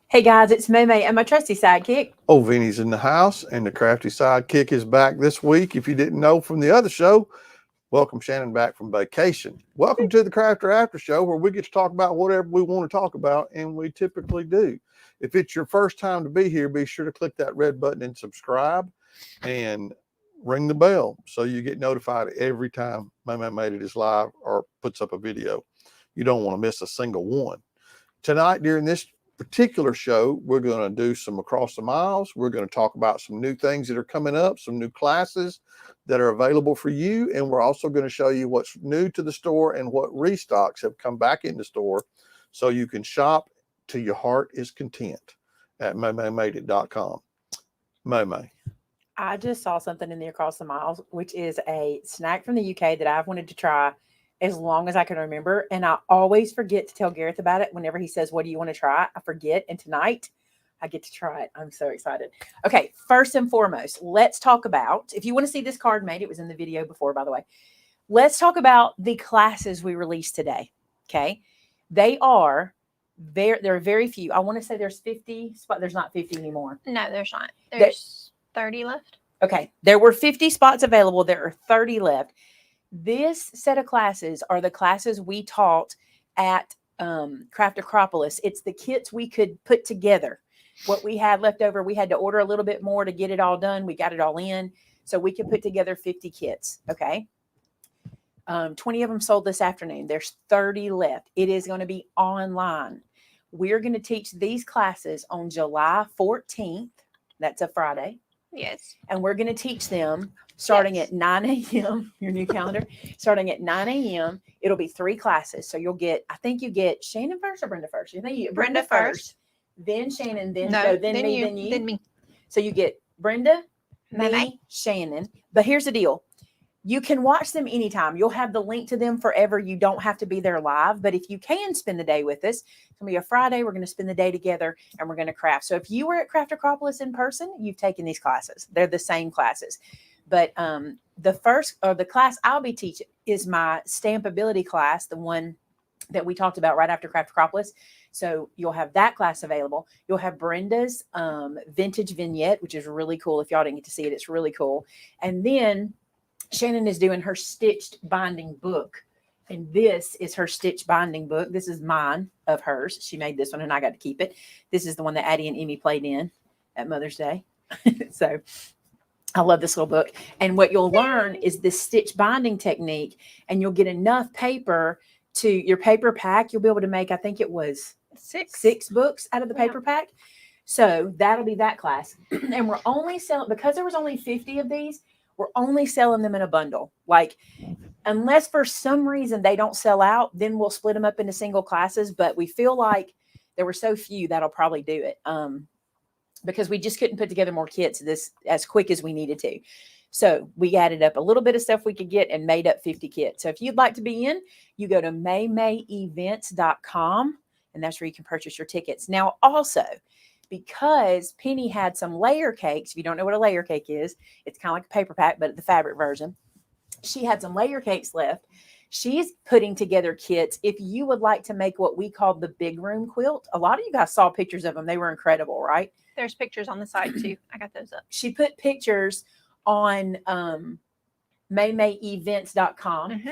Hey guys, it's May and my trusty sidekick. Oh, Vinny's in the house, and the crafty sidekick is back this week. If you didn't know from the other show, welcome Shannon back from vacation. Welcome to the Crafter After Show, where we get to talk about whatever we want to talk about, and we typically do. If it's your first time to be here, be sure to click that red button and subscribe, and ring the bell so you get notified every time May Made It is live or puts up a video. You don't want to miss a single one. Tonight, during this particular show, we're going to do some across the miles. We're going to talk about some new things that are coming up, some new classes that are available for you, and we're also going to show you what's new to the store and what restocks have come back in the store so you can shop till your heart is content at maymaymadeit.com. May. I just saw something in the Across the Miles, which is a snack from the UK that I've wanted to try as long as I can remember. And I always forget to tell Gareth about it whenever he says, what do you want to try? I forget. And tonight I get to try it. I'm so excited. Okay. First and foremost, let's talk about, if you want to see this card made, it was in the video before, by the way. Let's talk about the classes we released today. Okay. There are very few. I want to say there's 50, but there's not 50 anymore. No, there's not. There's 30 left. Okay. There were 50 spots available. There are 30 left. This set of classes are the classes we taught at Craft Acropolis. It's the kits we could put together. What we had left over, we had to order a little bit more to get it all done. We got it all in, so we could put together 50 kits. Okay. 20 of them sold this afternoon. There's 30 left. It is going to be online. We're going to teach these classes on July 14th. That's a Friday. Yes. And we're going to teach them starting at 9 a.m. Your new calendar, starting at 9 a.m. It'll be 3 classes. So you'll get, I think you get Shannon first or Brenda first? You think you get Brenda first, then Shannon, then me. So you get Brenda, me, Shannon. But here's the deal. You can watch them anytime. You'll have the link to them forever. You don't have to be there live. But if you can spend the day with us, it's going to be a Friday. We're going to spend the day together and we're going to craft. So if you were at Craft Acropolis in person, you've taken these classes. They're the same classes. But the class I'll be teaching is my stampability class, the one that we talked about right after Craft Acropolis. So you'll have that class available. You'll have Brenda's vintage vignette, which is really cool. If y'all didn't get to see it, it's really cool. And then Shannon is doing her stitched binding book. And this is her stitched binding book. This is mine of hers. She made this one and I got to keep it. This is the one that Addie and Emmy played in at Mother's Day. So I love this little book. And what you'll learn is this stitch binding technique, and you'll get enough paper to your paper pack. You'll be able to make, I think it was six books out of the paper pack. So that'll be that class. And we're only selling, because there was only 50 of these, we're only selling them in a bundle. Like, unless for some reason they don't sell out, then we'll split them up into single classes. But we feel like there were so few that'll probably do it. Because we just couldn't put together more kits this as quick as we needed to. So we added up a little bit of stuff we could get and made up 50 kits. So if you'd like to be in, you go to maymayevents.com, and that's where you can purchase your tickets. Now, also, because Penny had some layer cakes, if you don't know what a layer cake is, it's kind of like a paper pack, but the fabric version. She had some layer cakes left. She's putting together kits. If you would like to make what we call the big room quilt, a lot of you guys saw pictures of them. They were incredible, right? There's pictures on the side too. I got those up. She put pictures on maymayevents.com. Mm-hmm.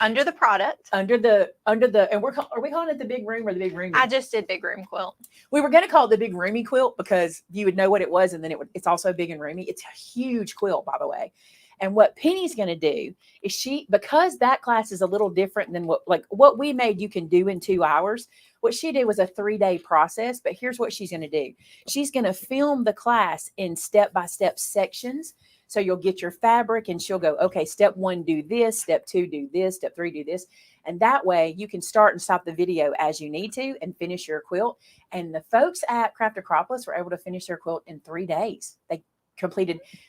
Under the product. Under the, and are we calling it the big room or the big roomy? I just did big room quilt. We were going to call it the big roomy quilt because you would know what it was, and then it's also big and roomy. It's a huge quilt, by the way. And what Penny's going to do is because that class is a little different than what we made you can do in 2 hours. What she did was a 3-day process, but here's what she's going to do. She's going to film the class in step-by-step sections. So you'll get your fabric and she'll go, okay, step 1, do this, step 2, do this, step 3, do this. And that way you can start and stop the video as you need to and finish your quilt. And the folks at Craft Acropolis were able to finish their quilt in 3 days.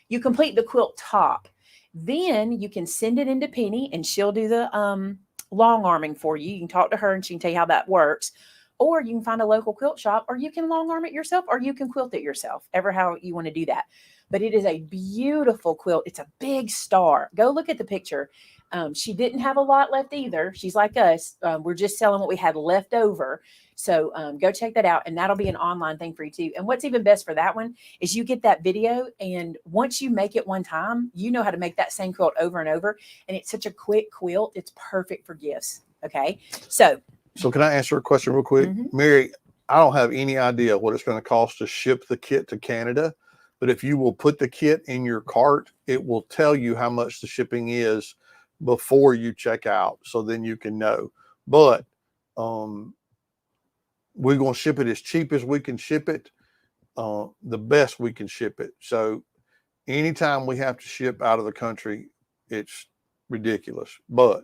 You complete the quilt top. Then you can send it into Penny and she'll do the long arming for you. You can talk to her and she can tell you how that works. Or you can find a local quilt shop, or you can long arm it yourself, or you can quilt it yourself, ever how you want to do that. But it is a beautiful quilt. It's a big star. Go look at the picture. She didn't have a lot left either. She's like us. We're just selling what we had left over. So go check that out, and that'll be an online thing for you too. And what's even best for that one is you get that video, and once you make it one time, you know how to make that same quilt over and over. And it's such a quick quilt. It's perfect for gifts. Okay. So can I answer a question real quick? Mhm. Mary, I don't have any idea what it's going to cost to ship the kit to Canada, but if you will put the kit in your cart, it will tell you how much the shipping is before you check out. So then you can know. But, we're going to ship it as cheap as we can ship it, the best we can ship it. So anytime we have to ship out of the country, it's ridiculous. But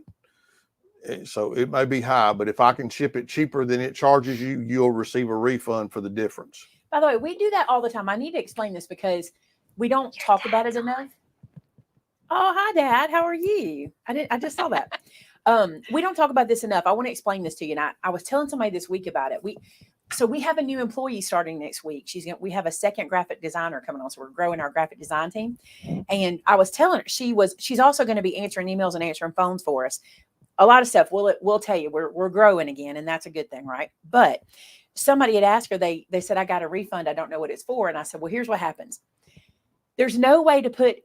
so it may be high, but if I can ship it cheaper than it charges you, you'll receive a refund for the difference. by the way, we do that all the time. I need to explain this because we don't talk about it enough. Oh, hi, Dad. How are you? I just saw that. We don't talk about this enough. I want to explain this to you. And I was telling somebody this week about it. We have a new employee starting next week. We have a second graphic designer coming on. So we're growing our graphic design team. And I was telling her she's also going to be answering emails and answering phones for us. A lot of stuff. We'll tell you we're growing again, and that's a good thing, right? But somebody had asked her, they said, I got a refund. I don't know what it's for. And I said, well, here's what happens. There's no way to put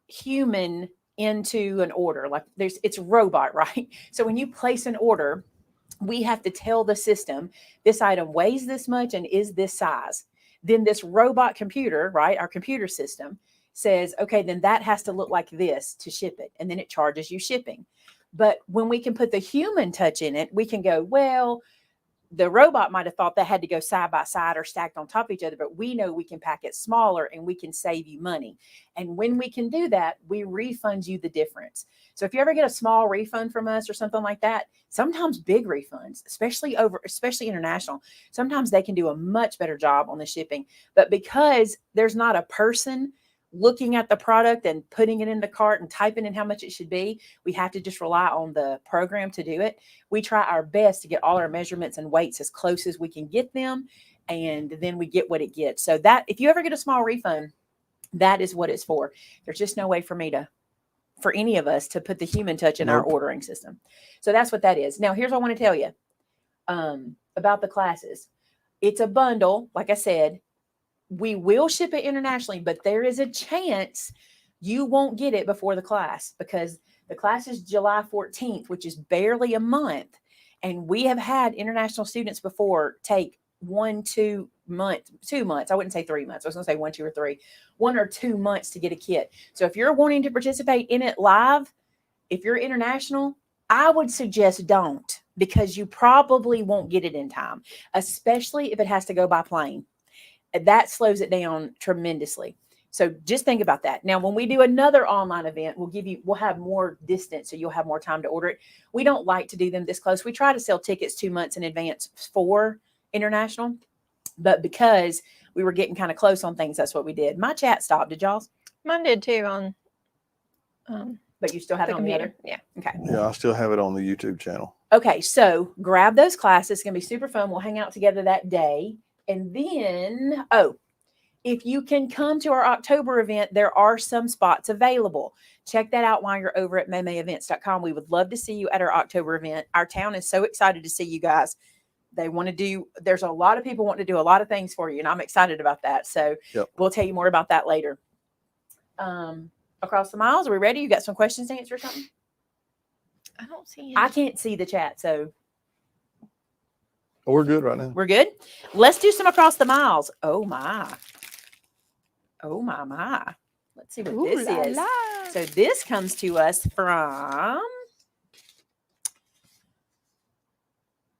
human into an order. Like it's robot, right? So when you place an order, we have to tell the system this item weighs this much and is this size. Then this robot computer, right? Our computer system says, okay, then that has to look like this to ship it. And then it charges you shipping. But when we can put the human touch in it, we can go, well, the robot might have thought that had to go side by side or stacked on top of each other, but we know we can pack it smaller and we can save you money. And when we can do that, we refund you the difference. So if you ever get a small refund from us or something like that, sometimes big refunds, especially international, sometimes they can do a much better job on the shipping. But because there's not a person looking at the product and putting it in the cart and typing in how much it should be, we have to just rely on the program to do it. We try our best to get all our measurements and weights as close as we can get them, and then we get what it gets. So that if you ever get a small refund, that is what it's for. There's just no way for any of us to put the human touch in our ordering system. So that's what that is. Now, here's what I want to tell you about the classes. It's a bundle, like I said. We will ship it internationally, but there is a chance you won't get it before the class because the class is July 14th, which is barely a month. And we have had international students before take 2 months. I wouldn't say 3 months. I was going to say 1, 2, or 3, 1 or 2 months to get a kit. So if you're wanting to participate in it live, if you're international, I would suggest don't, because you probably won't get it in time, especially if it has to go by plane. That slows it down tremendously. So just think about that. Now, when we do another online event, we'll have more distance, so you'll have more time to order it. We don't like to do them this close. We try to sell tickets 2 months in advance for international, but because we were getting kind of close on things, that's what we did. My chat stopped. Did y'all? Mine did too on But you still have the it on the computer. other? Yeah. Okay. Yeah, I still have it on the YouTube channel. Okay, so grab those classes. It's going to be super fun. We'll hang out together that day. And then, if you can come to our October event, there are some spots available. Check that out while you're over at maymayevents.com. We would love to see you at our October event. Our town is so excited to see you guys. There's a lot of people wanting to do a lot of things for you, and I'm excited about that. So We'll tell you more about that later. Across the miles, are we ready? You got some questions to answer or something? I don't see it. I can't see the chat, so. We're good right now. We're good? Let's do some across the miles. Oh, my. Oh, my. Let's see what this is. So this comes to us from.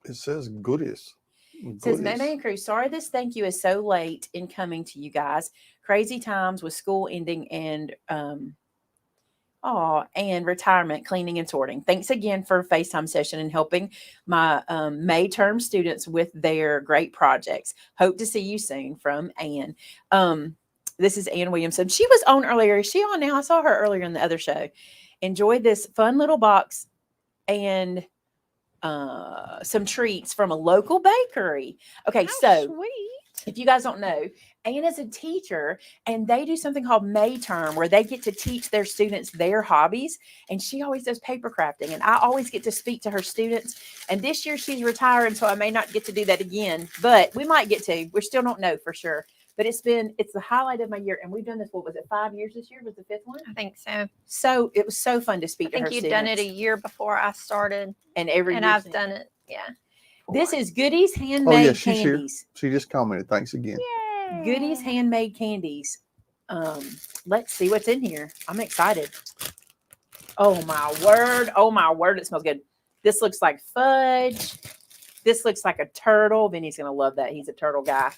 It says goodies. It says, May and Crew, sorry this thank you is so late in coming to you guys. Crazy times with school ending and retirement, cleaning and sorting. Thanks again for a FaceTime session and helping my May term students with their great projects. Hope to see you soon, from Ann. This is Ann Williamson. She was on earlier. Is she on now? I saw her earlier in the other show. Enjoyed this fun little box and some treats from a local bakery. Okay, How so sweet. If you guys don't know, Anna's a teacher and they do something called May Term where they get to teach their students their hobbies. And she always does paper crafting. And I always get to speak to her students. And this year she's retiring, so I may not get to do that again. But we might get to. We still don't know for sure. But it's the highlight of my year. And we've done this, what was it, 5 years this year? Was the 5th one? I think so. So it was so fun to speak I to her think you'd students. done it a year before I started, And every and year I've since. done it. Yeah. This is Goodies Handmade yeah, she's here. Candies. She just commented. Thanks again. Yay. Goodies Handmade Candies. Let's see what's in here. I'm excited. Oh my word, it smells good. This looks like fudge. This looks like a turtle. Vinny's gonna love that. He's a turtle guy.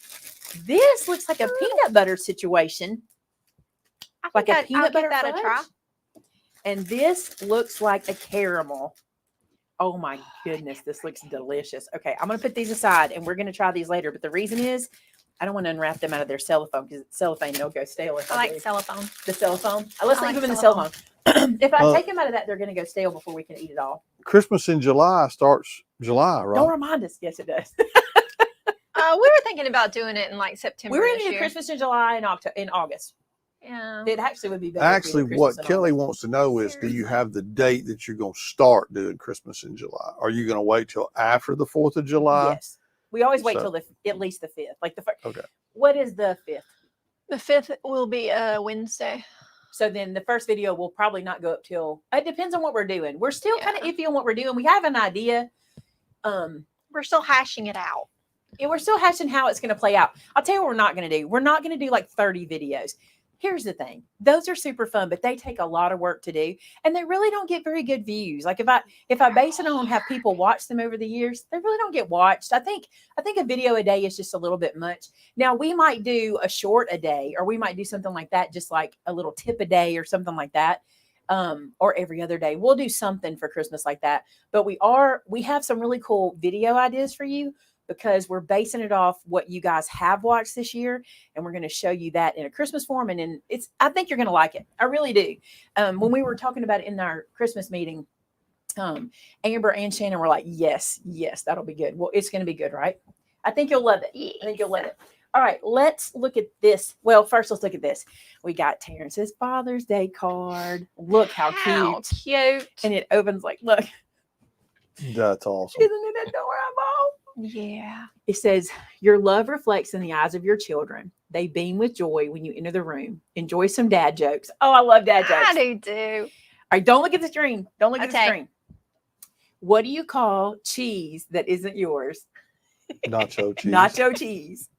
This looks like a peanut butter situation. Like a peanut butter that fudge. a try. And this looks like a caramel. Oh my goodness, this looks delicious. Okay, I'm gonna put these aside and we're gonna try these later. But the reason is I don't want to unwrap them out of their cellophane because cellophane they'll go stale if I I like do. cellophane. The cellophane. Let's I leave like them in the cellophane. If I take them out of that, they're gonna go stale before we can eat it all. Christmas in July starts July, right? Don't remind us. Yes, it does. We were thinking about doing it in like September. We were this going to do year. Christmas in July and in August. Yeah. It actually would be better. if we Actually, did what Christmas in Kelly August. wants to know is, do you have the date that you're going to start doing Christmas in July? Are you going to wait till after the 4th of July? Yes, we always wait So- till at least the 5th. Like the first. Okay. What is the 5th? The 5th will be a Wednesday. So then the first video will probably not go up till. It depends on what we're doing. We're still kind of Yeah. iffy on what we're doing. We have an idea. We're still hashing it out. And we're still hashing how it's going to play out. I'll tell you what we're not going to do. We're not going to do like 30 videos. Here's the thing. Those are super fun, but they take a lot of work to do. And they really don't get very good views. Like if I base it on have people watch them over the years, they really don't get watched. I think a video a day is just a little bit much. Now we might do a short a day, or we might do something like that, just like a little tip a day or something like that. Or every other day. We'll do something for Christmas like that. But we have some really cool video ideas for you, because we're basing it off what you guys have watched this year, and we're going to show you that in a Christmas form. And I think you're going to like it. I really do. When we were talking about it in our Christmas meeting, Amber and Shannon were like, yes, that'll be good. Well, it's going to be good, right? I think you'll love it. I think you'll love it. All right, let's look at this. Well, first let's look at this. We got Terrence's Father's Day card. Look how cute. And it opens like, look. That's awesome. Isn't it adorable? Yeah. It says, your love reflects in the eyes of your children. They beam with joy when you enter the room. Enjoy some dad jokes. Oh, I love dad jokes. I do too. All right, don't look at the screen. Don't look at the Okay. screen. What do you call cheese that isn't yours? Nacho cheese. Nacho cheese.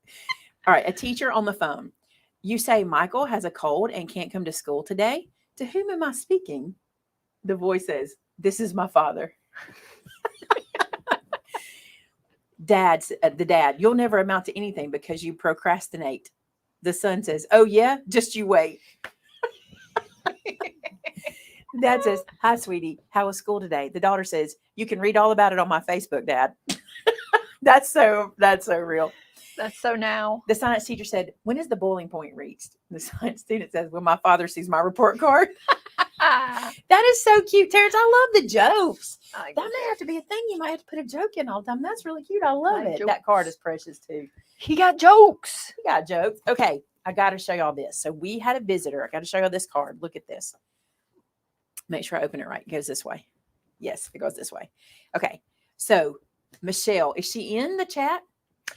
All right, a teacher on the phone. You say Michael has a cold and can't come to school today. To whom am I speaking? The voice says, this is my father. The dad, you'll never amount to anything because you procrastinate. The son says, oh yeah, just you wait. Dad says, hi sweetie, how was school today? The daughter says, you can read all about it on my Facebook, Dad. That's so real. That's so now. The science teacher said, when is the boiling point reached? The science student says, when my father sees my report card. That is so cute, Terrence. I love the jokes. That may have to be a thing. You might have to put a joke in all the time. That's really cute. I love Like it. That card is jokes. precious too. He got jokes. We got jokes. Okay, I got to show y'all this. So we had a visitor. I got to show y'all this card. Look at this. Make sure I open it right. It goes this way. Yes, it goes this way. Okay, so Michelle, is she in the chat?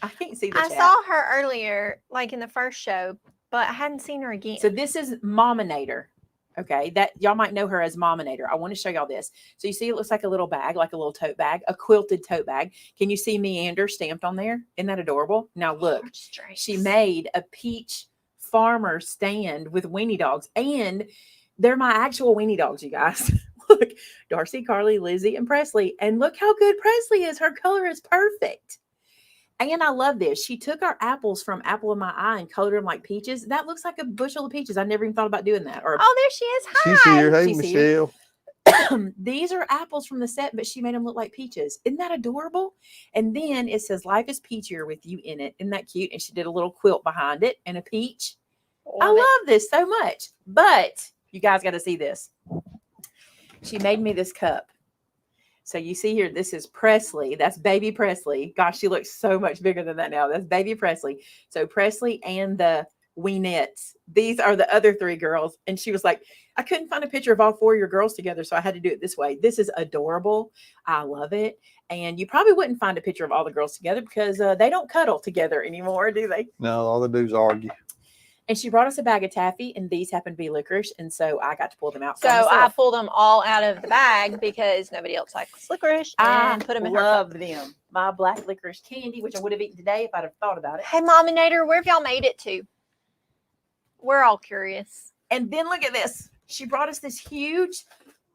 I can't see the I chat. saw her earlier, like in the first show, but I hadn't seen her again. So this is Mominator. Okay, that y'all might know her as Mominator. I want to show y'all this. So you see, it looks like a little bag, like a little tote bag, a quilted tote bag. Can you see Meander stamped on there? Isn't that adorable? Now look, she made a peach farmer stand with weenie dogs, and they're my actual weenie dogs, you guys. Look, Darcy, Carly, Lizzie, and Presley. And look how good Presley is. Her color is perfect. And I love this. She took our apples from Apple in My Eye and colored them like peaches. That looks like a bushel of peaches. I never even thought about doing that. Or Oh, there she is. Hi. She's here. Hey, She's here. Michelle. these are apples from the set, but she made them look like peaches. Isn't that adorable? And then it says, life is peachier with you in it. Isn't that cute? And she did a little quilt behind it and a peach. I love this so much. But you guys got to see this. She made me this cup. So you see here, this is Presley. That's baby Presley. Gosh, she looks so much bigger than that now. That's baby Presley. So Presley and the Weenettes. These are the other 3 girls. And she was like, I couldn't find a picture of all 4 of your girls together, so I had to do it this way. This is adorable. I love it. And you probably wouldn't find a picture of all the girls together because they don't cuddle together anymore, do they? No, all they do is argue. And she brought us a bag of taffy, and these happen to be licorice, and so I got to pull them out. So for I myself. pulled them all out of the bag because nobody else likes licorice I and put them in her love them. My black licorice candy, which I would have eaten today if I'd have thought about it. Hey, Mom and Nader, where have y'all made it to? We're all curious. And then look at this. She brought us this huge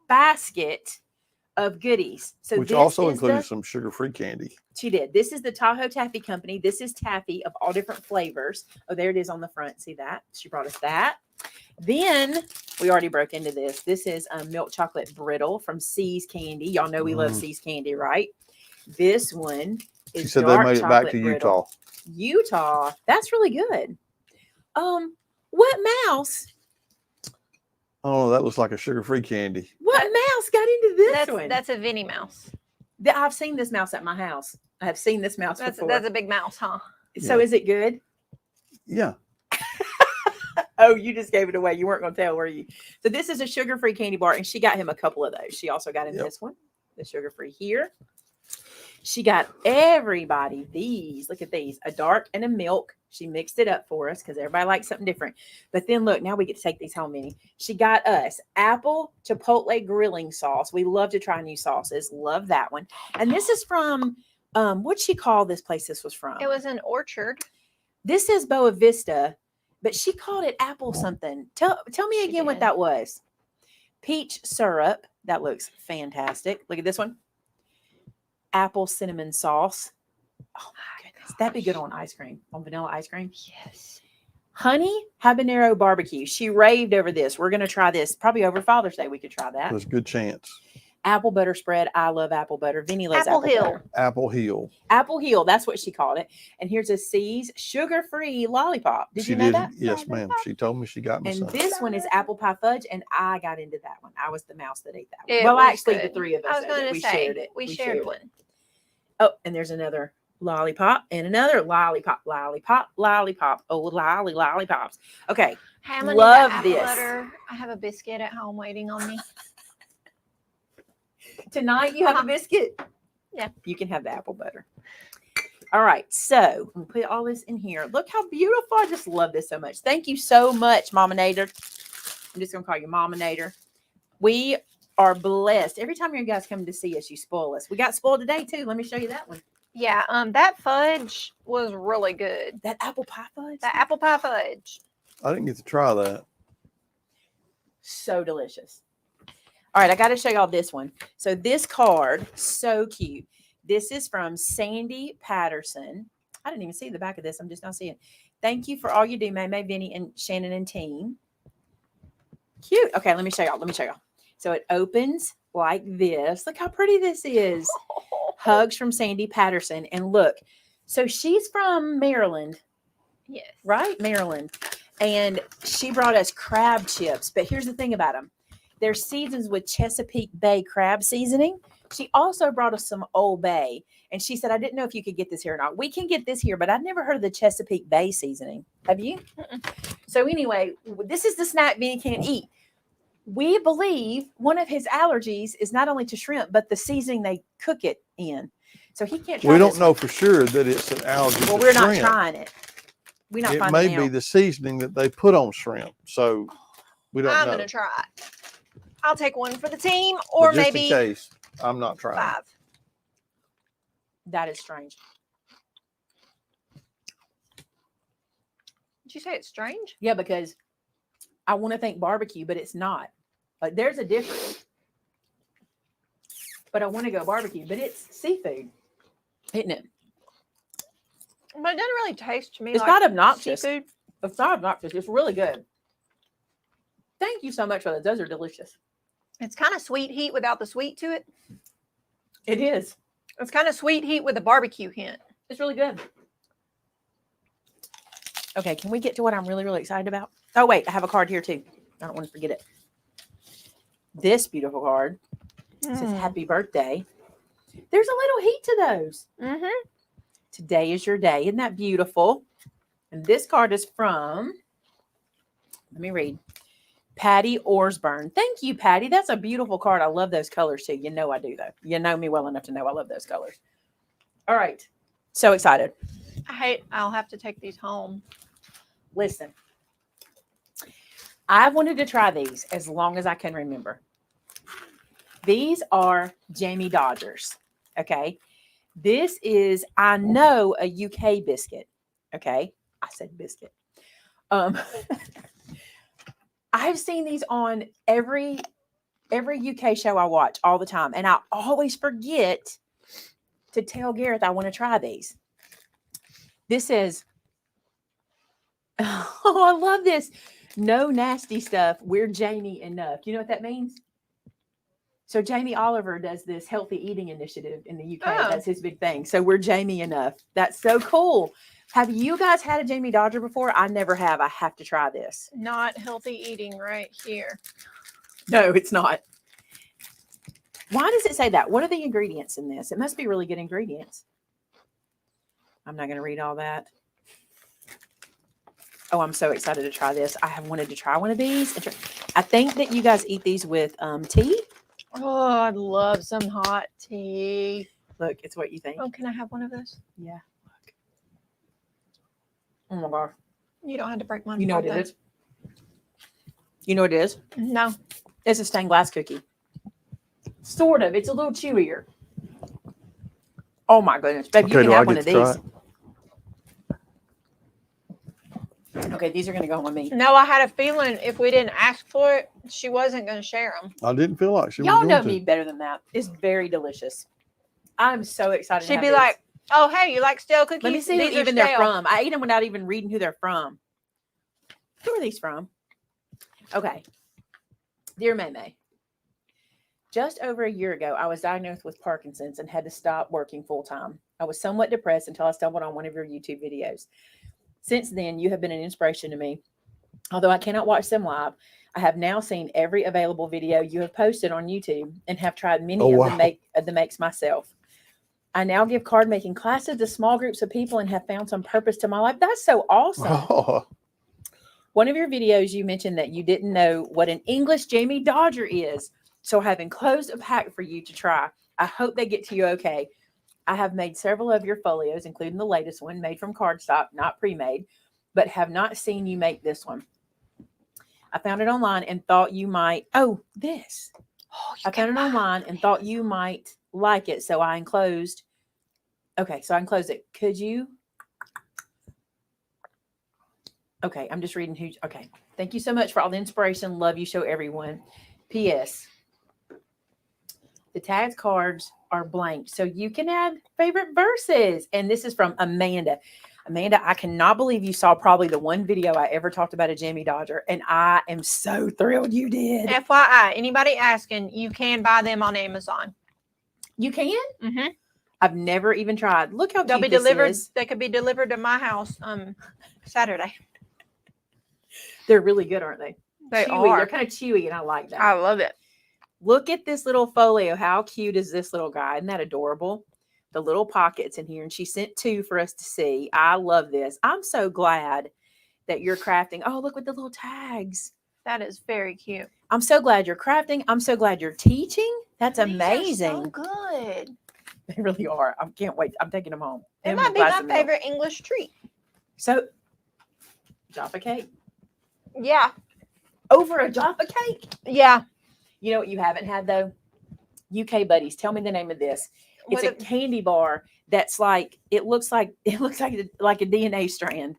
basket of goodies. So Which this also is included the- some sugar-free candy. She did. This is the Tahoe Taffy Company. This is taffy of all different flavors. Oh, there it is on the front. See that? She brought us that. Then we already broke into this. This is milk chocolate brittle from C's Candy. Y'all know we love C's Candy, right? This one is She said they dark made it back chocolate to brittle. Utah. Utah. That's really good. What mouse? Oh, that looks like a sugar-free candy. What mouse got into this one? That's a Vinnie mouse. I've seen this mouse at my house. I have seen this mouse before. That's a big mouse, huh? So is it good? Yeah. Oh, you just gave it away. You weren't going to tell, were you? So this is a sugar-free candy bar, and she got him a couple of those. She also got him Yep. this one, the sugar-free here. She got everybody these. Look at these, a dark and a milk. She mixed it up for us because everybody likes something different. But then look, now we get to take these home, Minnie. She got us apple chipotle grilling sauce. We love to try new sauces. Love that one. And this is from, what'd she call this place this was from? It was an orchard. This is Boa Vista, but she called it apple something. Tell me She again what did. that was. Peach syrup. That looks fantastic. Look at this one. Apple cinnamon sauce. Oh my goodness. That'd be good on ice cream, on vanilla ice cream. Yes. Honey habanero barbecue. She raved over this. We're going to try this. Probably over Father's Day, we could try that. There's a good chance. Apple butter spread. I love apple butter. Vinny loves Apple apple Hill. butter. Apple Hill. Apple Hill. That's what she called it. And here's a C's sugar-free lollipop. Did She you know did. that? Yes, ma'am. She told me she got me And some. this one is apple pie fudge, and I got into that one. I was the mouse that ate that one. It Well, was actually, the good. 3 of us. I was ate going it. to We say, shared it. we shared one. Oh, and there's another lollipop and another lollipop. Oh, lollipops. Okay. Hey, I'm gonna Love need the apple this. butter. I have a biscuit at home waiting on me. Tonight you have a biscuit. Yeah. You can have the apple butter. All right. So I'm put all this in here. Look how beautiful. I just love this so much. Thank you so much, Mama Nader. I'm just going to call you Mama Nader. We are blessed. Every time you guys come to see us, you spoil us. We got spoiled today too. Let me show you that one. Yeah, that fudge was really good. That apple pie fudge. That apple pie fudge. I didn't get to try that. So delicious. All right, I got to show y'all this one. So this card, so cute. This is from Sandy Patterson. I didn't even see the back of this. I'm just now seeing it. Thank you for all you do, May, Vinny, and Shannon and team. Cute. Okay, let me show y'all. So it opens like this. Look how pretty this is. Hugs from Sandy Patterson. And look, so she's from Maryland, Yes. right? Maryland. And she brought us crab chips. But here's the thing about them. They're seasoned with Chesapeake Bay crab seasoning. She also brought us some Old Bay. And she said, I didn't know if you could get this here or not. We can get this here, but I've never heard of the Chesapeake Bay seasoning. Have you? So anyway, this is the snack Vinny can't eat. We believe one of his allergies is not only to shrimp, but the seasoning they cook it in. So he can't try We don't this know one. for sure that it's an allergy Well, to we're not shrimp. trying it. We're not It finding may out. be the seasoning that they put on shrimp. So we don't I'm know. going to try it. I'll take one for the team But or just maybe in case, I'm not trying. 5. That is strange. Did you say it's strange? Yeah, because I want to think barbecue, but it's not. Like there's a difference. But I want to go barbecue, but it's seafood, isn't it? But it doesn't really taste to me It's like not obnoxious. seafood. It's not obnoxious. It's really good. Thank you so much for that. Those are delicious. It's kind of sweet heat without the sweet to it. It is. It's kind of sweet heat with a barbecue hint. It's really good. Okay, can we get to what I'm really, really excited about? Oh, wait, I have a card here too. I don't want to forget it. This beautiful card says happy birthday. There's a little heat to those. Mm-hmm. Today is your day. Isn't that beautiful? And this card is from, let me read, Patty Orsburn. Thank you, Patty. That's a beautiful card. I love those colors too. You know I do, though. You know me well enough to know I love those colors. All right. So excited. I'll have to take these home. Listen, I've wanted to try these as long as I can remember. These are Jamie Dodgers. Okay. This is, I know, a UK biscuit. Okay. I said biscuit. I've seen these on every UK show I watch all the time. And I always forget to tell Gareth I want to try these. This is, oh, I love this. No nasty stuff. We're Jamie enough. You know what that means? So Jamie Oliver does this healthy eating initiative in the UK. Oh. That's his big thing. So we're Jamie enough. That's so cool. Have you guys had a Jamie Dodger before? I never have. I have to try this. Not healthy eating right here. No, it's not. Why does it say that? What are the ingredients in this? It must be really good ingredients. I'm not going to read all that. Oh, I'm so excited to try this. I have wanted to try one of these. I think that you guys eat these with tea. Oh, I'd love some hot tea. Look, it's what you think. Oh, can I have one of those? Yeah. Look. Oh my gosh. You don't have to break mine. You know what it is? You know what it is? No. It's a stained glass cookie. Sort of. It's a little chewier. Oh my goodness. Babe, you Okay, can do I have one get of to try these. Okay, these are going to go on me. No, I had a feeling if we didn't ask for it, she wasn't going to share them. I didn't feel like she was Y'all going know to. me better than that. It's very delicious. I'm so excited. to She'd have be this. like, "Oh, hey, you like stale cookies? Let me see who These are even they're stale." from. I ate them without even reading who they're from. Who are these from? Okay. Dear Maymay, just over a year ago, I was diagnosed with Parkinson's and had to stop working full time. I was somewhat depressed until I stumbled on one of your YouTube videos. Since then, you have been an inspiration to me. Although I cannot watch them live, I have now seen every available video you have posted on YouTube and have tried many of the makes myself. I now give card making classes to small groups of people and have found some purpose to my life. That's so awesome. Oh, One of your videos, you mentioned that you didn't know what an English Jamie Dodger is. So I have enclosed a pack for you to try. I hope they get to you okay. I have made several of your folios, including the latest one made from cardstock, not pre-made, but have not seen you make this one. I found it online and thought you might. Oh, this. I found it online and thought you might like it. So I enclosed. Okay, so I enclosed it. Could you? Okay, I'm just reading who. Okay, thank you so much for all the inspiration. Love you, show everyone. P.S. The tagged cards are blank, so you can add favorite verses. And this is from Amanda. Amanda, I cannot believe you saw probably the one video I ever talked about a Jamie Dodger, and I am so thrilled you did. FYI, anybody asking, you can buy them on Amazon. You can? Mm-hmm. I've never even tried. Look how They'll cute be this delivered. is. They could be delivered to my house Saturday. They're really good, aren't they? They chewy. are. They're kind of chewy, and I like that. I love it. Look at this little folio. How cute is this little guy? Isn't that adorable? The little pockets in here. And she sent 2 for us to see. I love this. I'm so glad that you're crafting. Oh, look with the little tags. That is very cute. I'm so glad you're crafting. I'm so glad you're teaching. That's These are amazing. so good. They really are. I can't wait. I'm taking them home. It Them might and be a glass my of milk. favorite English treat. So, Jaffa cake. Yeah. Over a Jaffa cake? Yeah. You know what you haven't had, though? UK Buddies. Tell me the name of this. It's a candy bar that's like, it looks like a DNA strand.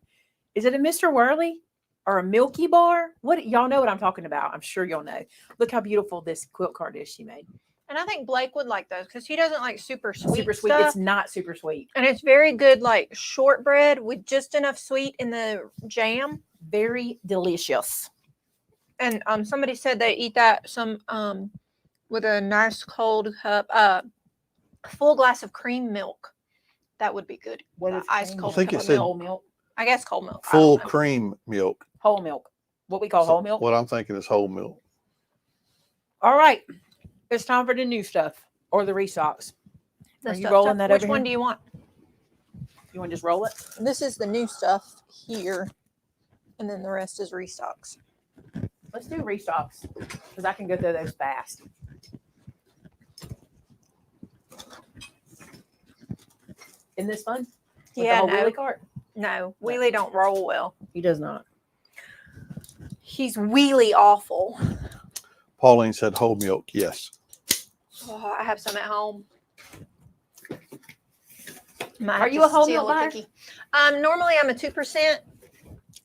Is it a Mr. Whirly or a Milky Bar? What, y'all know what I'm talking about. I'm sure y'all know. Look how beautiful this quilt card is she made. And I think Blake would like those because he doesn't like super sweet. Super sweet. Stuff. It's not super sweet. And it's very good, like shortbread with just enough sweet in the jam. Very delicious. And somebody said they eat that with a nice cold cup, full glass of cream milk. That would be good. What is ice cream cold I think cup it of said milk. whole milk? I guess cold milk. I full don't know. cream milk. Whole milk. What we call whole milk. What I'm thinking is whole milk. All right. It's time for the new stuff or the restocks. The Are you stuff- rolling that Which over one here? do you want? You want to just roll it? This is the new stuff here, and then the rest is restocks. Let's do restocks because I can go through those fast. Isn't this fun? With Yeah, the whole no. wheelie cart? No, Wheelie don't roll well. He does not. He's wheelie awful. Pauline said whole milk. Yes. Oh, I have some at home. Might Are have you to a whole steal milk buyer? cookie. Normally I'm a 2%,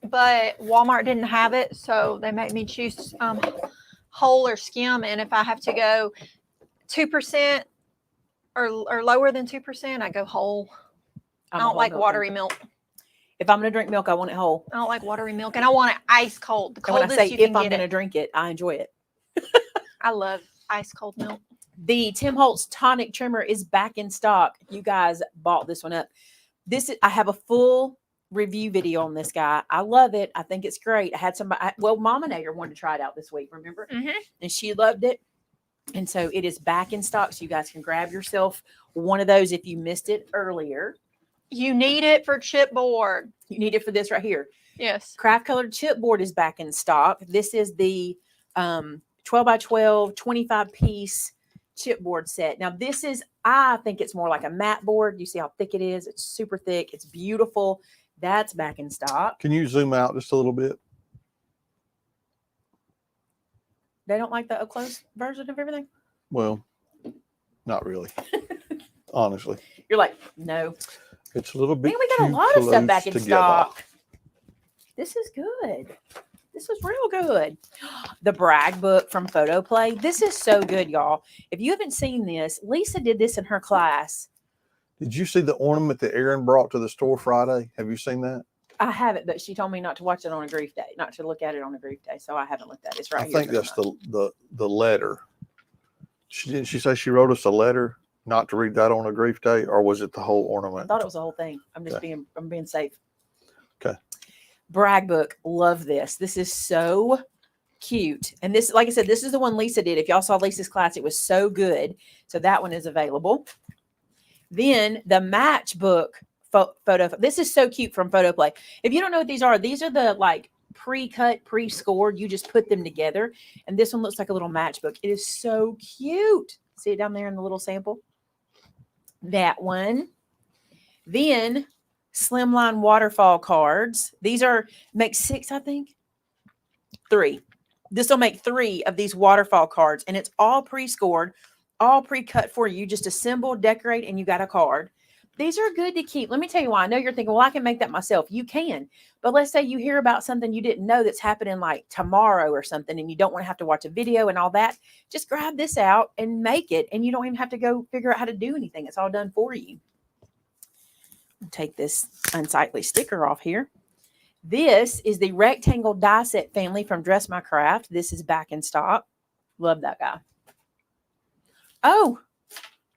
but Walmart didn't have it, so they made me choose whole or skim. And if I have to go 2% or lower than 2%, I go whole. I I'm a don't whole like milk watery drinker. milk. If I'm going to drink milk, I want it whole. I don't like watery milk, and I want it ice cold. The And when I coldest say you if can I'm get going to it. drink it, I enjoy it. I love ice cold milk. The Tim Holtz tonic trimmer is back in stock. You guys bought this one up. I have a full review video on this guy. I love it. I think it's great. I had somebody, Mama Nader wanted to try it out this week, remember? Mm-hmm. And she loved it. And so it is back in stock. So you guys can grab yourself one of those if you missed it earlier. You need it for chipboard. You need it for this right here. Yes. Craft colored chipboard is back in stock. This is the 12 by 12, 25 piece chipboard set. Now this is, I think it's more like a mat board. You see how thick it is? It's super thick. It's beautiful. That's back in stock. Can you zoom out just a little bit? They don't like the up close version of everything. Well, not really. Honestly, You're like, no. it's a little bit. Man, we got a too lot of stuff close back in together. stock. This is good. This is real good. The brag book from Photoplay. This is so good, y'all. If you haven't seen this, Lisa did this in her class. Did you see the ornament that Erin brought to the store Friday? Have you seen that? I haven't, but she told me not to watch it on a grief day, not to look at it on a grief day. So I haven't looked at it. It's right I here. think that's the letter. Didn't she say she wrote us a letter not to read that on a grief day, or was it the whole I ornament? thought it was the whole thing. I'm just Okay. I'm being safe. Okay. Brag book. Love this. This is so cute. And this, like I said, this is the one Lisa did. If y'all saw Lisa's class, it was so good. So that one is available. Then the matchbook photo. This is so cute from Photoplay. If you don't know what these are the like pre-cut, pre-scored. You just put them together. And this one looks like a little matchbook. It is so cute. See it down there in the little sample? That one. Then slimline waterfall cards. These make 6, I think. 3. This will make 3 of these waterfall cards, and it's all pre-scored, all pre-cut for you. Just assemble, decorate, and you got a card. These are good to keep. Let me tell you why. I know you're thinking, well, I can make that myself. You can. But let's say you hear about something you didn't know that's happening like tomorrow or something, and you don't want to have to watch a video and all that. Just grab this out and make it, and you don't even have to go figure out how to do anything. It's all done for you. Take this unsightly sticker off here. This is the rectangle die set family from Dress My Craft. This is back in stock. Love that guy. Oh,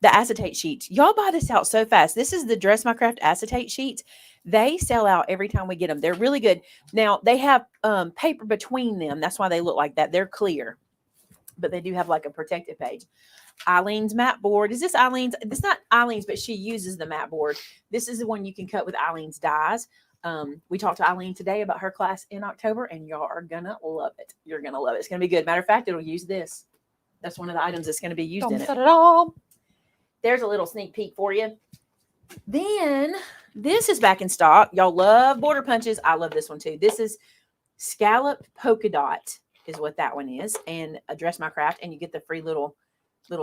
the acetate sheets. Y'all buy this out so fast. This is the Dress My Craft acetate sheets. They sell out every time we get them. They're really good. Now, they have paper between them. That's why they look like that. They're clear. But they do have like a protective page. Eileen's mat board. Is this Eileen's? It's not Eileen's, but she uses the mat board. This is the one you can cut with Eileen's dies. We talked to Eileen today about her class in October, and y'all are going to love it. You're going to love it. It's going to be good. Matter of fact, it'll use this. That's one of the items that's going to be used in it. There's a little sneak peek for you. Then this is back in stock. Y'all love border punches. I love this one too. This is scallop polka dot is what that one is. And Dress My Craft, and you get the free little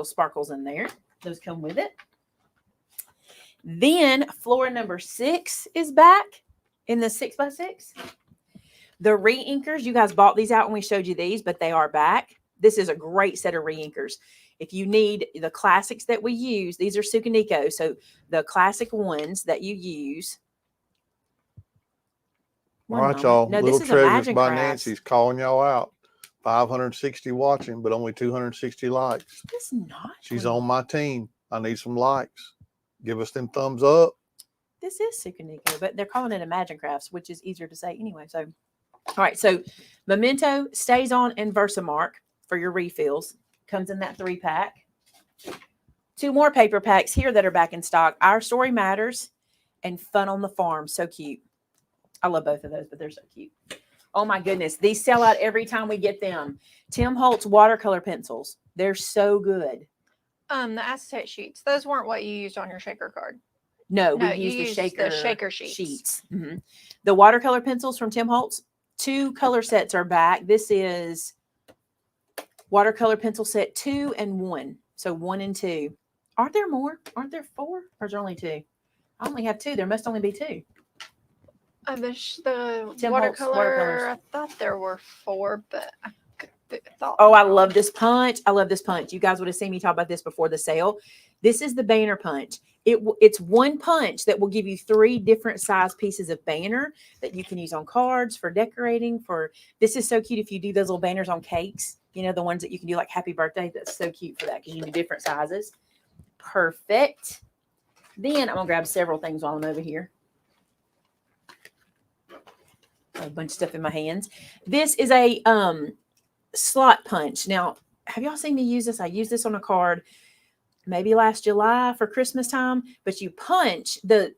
sparkles in there. Those come with it. Then floor number 6 is back in the 6x6. The re-inkers, you guys bought these out when we showed you these, but they are back. This is a great set of re-inkers. If you need the classics that we use, these are Sukaniko. So the classic ones that you use. All right, y'all. No, Little this is Treasures Imagine by Crafts. Nancy's calling y'all out. 560 watching, but only 260 likes. It's not. She's on my team. I need some likes. Give us them thumbs up. This is Sukaniko, but they're calling it Imagine Crafts, which is easier to say anyway. So, all right. So Memento, Stays On, and Versamark for your refills. Comes in that 3-pack. 2 more paper packs here that are back in stock. Our Story Matters and Fun on the Farm. So cute. I love both of those, but they're so cute. Oh my goodness. These sell out every time we get them. Tim Holtz watercolor pencils. They're so good. The acetate sheets. Those weren't what you used on your shaker card. No, No, we you use the used shaker, the shaker sheets. Mhm. The watercolor pencils from Tim Holtz, 2 color sets are back. This is watercolor pencil set 2 and 1. So 1 and 2. Aren't there more? Aren't there 4? Or is there only 2? I only have 2. There must only be 2. The Tim Holtz watercolor, watercolors. I thought there were 4, but I thought. Oh, I love this punch. I love this punch. You guys would have seen me talk about this before the sale. This is the banner punch. It's one punch that will give you 3 different size pieces of banner that you can use on cards, for decorating, this is so cute if you do those little banners on cakes, you know, the ones that you can do like happy birthday. That's so cute for that because you can do different sizes. Perfect. Then I'm going to grab several things while I'm over here. A bunch of stuff in my hands. This is a slot punch. Now, have y'all seen me use this? I used this on a card maybe last July for Christmas time, but you punch the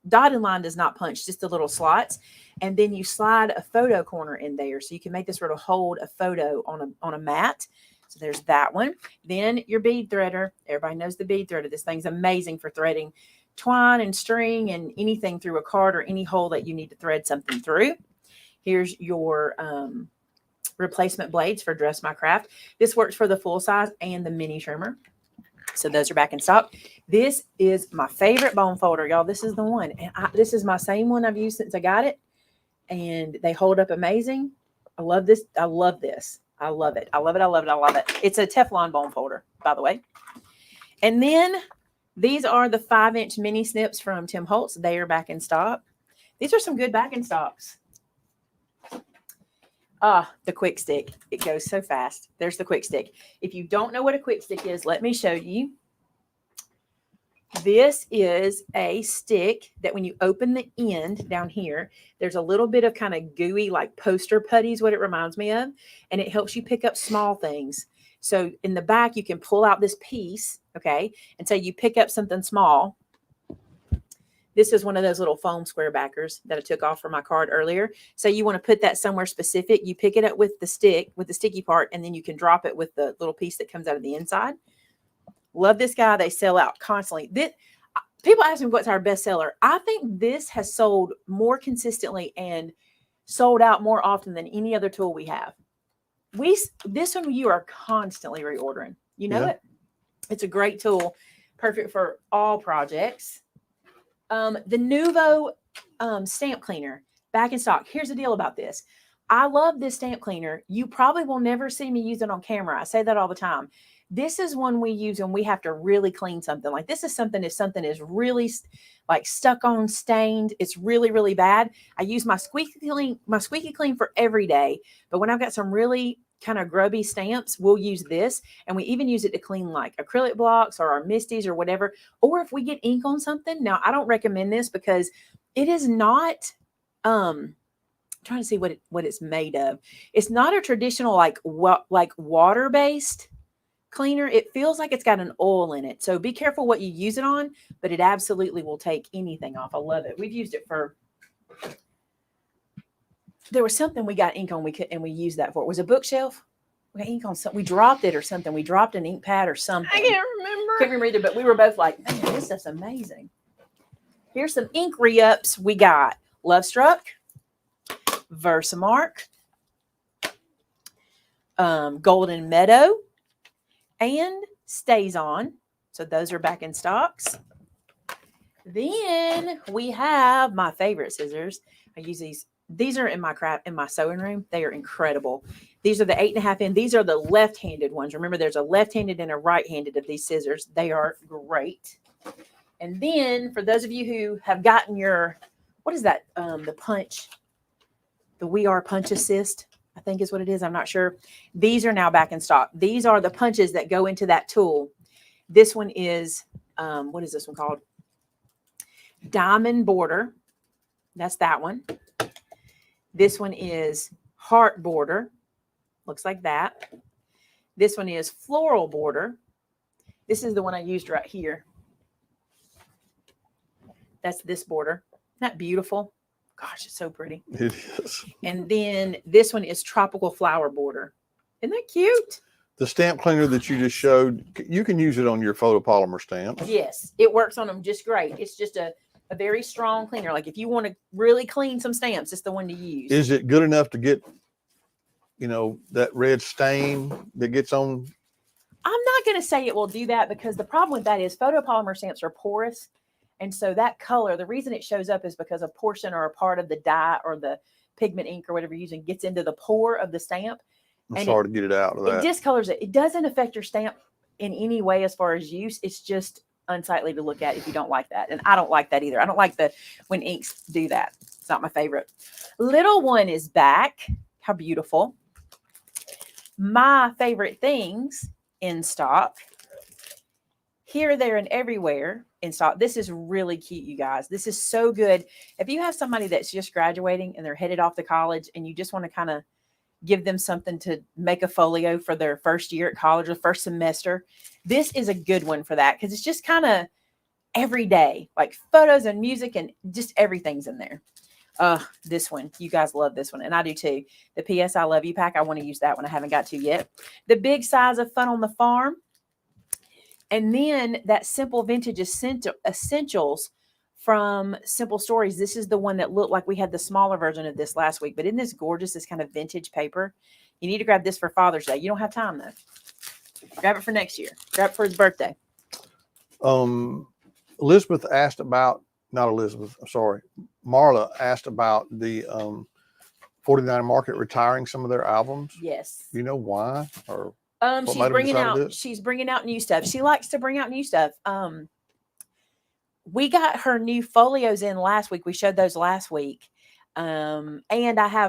dotted line does not punch, just the little slots, and then you slide a photo corner in there, so you can make this sort of hold a photo on a mat. So there's that one. Then your bead threader. Everybody knows the bead threader. This thing's amazing for threading twine and string and anything through a card or any hole that you need to thread something through. Here's your replacement blades for Dress My Craft. This works for the full size and the mini trimmer. So those are back in stock. This is my favorite bone folder, y'all. This is the one. And this is my same one I've used since I got it. And they hold up amazing. I love this. I love this. I love it. I love it. I love it. I love it. It's a Teflon bone folder, by the way. And then these are the 5-inch mini snips from Tim Holtz. They are back in stock. These are some good back in stocks. The quick stick. It goes so fast. There's the quick stick. If you don't know what a quick stick is, let me show you. This is a stick that when you open the end down here, there's a little bit of kind of gooey, like poster putty is what it reminds me of. And it helps you pick up small things. So in the back, you can pull out this piece, okay? And so you pick up something small. This is one of those little foam square backers that I took off from my card earlier. So you want to put that somewhere specific. You pick it up with the stick, with the sticky part, and then you can drop it with the little piece that comes out of the inside. Love this guy. They sell out constantly. People ask me what's our best seller. I think this has sold more consistently and sold out more often than any other tool we have. This one you are constantly reordering. You know it. It's a great tool, perfect for all projects. The Nuvo stamp cleaner, back in stock. Here's the deal about this. I love this stamp cleaner. You probably will never see me use it on camera. I say that all the time. This is one we use when we have to really clean something. Like this is something, if something is really like stuck on, stained, it's really, really bad. I use my squeaky clean for every day. But when I've got some really kind of grubby stamps, we'll use this. And we even use it to clean like acrylic blocks or our Misties or whatever. Or if we get ink on something. Now, I don't recommend this because it is not, I'm trying to see what it's made of. It's not a traditional like water-based cleaner. It feels like it's got an oil in it. So be careful what you use it on, but it absolutely will take anything off. I love it. We've used it for, there was something we got ink on and we used that for. It was a bookshelf. We got ink on something. We dropped it or something. We dropped an ink pad or something. I can't remember. Can't remember either, but we were both like, man, this stuff's amazing. Here's some ink re-ups. We got Love Struck, Versamark, Golden Meadow, and Stays On. So those are back in stocks. Then we have my favorite scissors. I use these. These are in my sewing room. They are incredible. These are the 8.5 inch. These are the left-handed ones. Remember, there's a left-handed and a right-handed of these scissors. They are great. And then for those of you who have gotten your, what is that? The punch, the We Are Punch Assist, I think is what it is. I'm not sure. These are now back in stock. These are the punches that go into that tool. This one is, what is this one called? Diamond Border. That's that one. This one is Heart Border. Looks like that. This one is Floral Border. This is the one I used right here. That's this border. Isn't that beautiful? Gosh, it's so pretty. It is. And then this one is tropical flower border. Isn't that cute? The stamp cleaner that you just showed, you can use it on your photopolymer stamps. Yes, it works on them just great. It's just a very strong cleaner. Like if you want to really clean some stamps, it's the one to use. Is it good enough to get, that red stain that gets on? I'm not going to say it will do that because the problem with that is photopolymer stamps are porous. And so that color, the reason it shows up is because a portion or a part of the dye or the pigment ink or whatever you're using gets into the pore of the stamp. It's hard to get it out of It that. discolors it. It doesn't affect your stamp in any way as far as use. It's just unsightly to look at if you don't like that. And I don't like that either. I don't like when inks do that. It's not my favorite. Little one is back. How beautiful. My favorite things in stock. Here, there, and everywhere in stock. This is really cute, you guys. This is so good. If you have somebody that's just graduating and they're headed off to college and you just want to kind of give them something to make a folio for their first year at college or first semester, this is a good one for that because it's just kind of every day, like photos and music and just everything's in there. This one, you guys love this one, and I do too. The P.S. I Love You pack, I want to use that one. I haven't got to yet. The big size of Fun on the Farm. And then that Simple Vintage Essentials from Simple Stories. This is the one that looked like we had the smaller version of this last week. But isn't this gorgeous, this kind of vintage paper? You need to grab this for Father's Day. You don't have time, though. Grab it for next year. Grab it for his birthday. Elizabeth asked about, not Elizabeth, I'm sorry. Marla asked about the 49 Market retiring some of their albums. Yes. You know why? Or She's bringing out new stuff. She likes to bring out new stuff. We got her new folios in last week. We showed those last week. And we got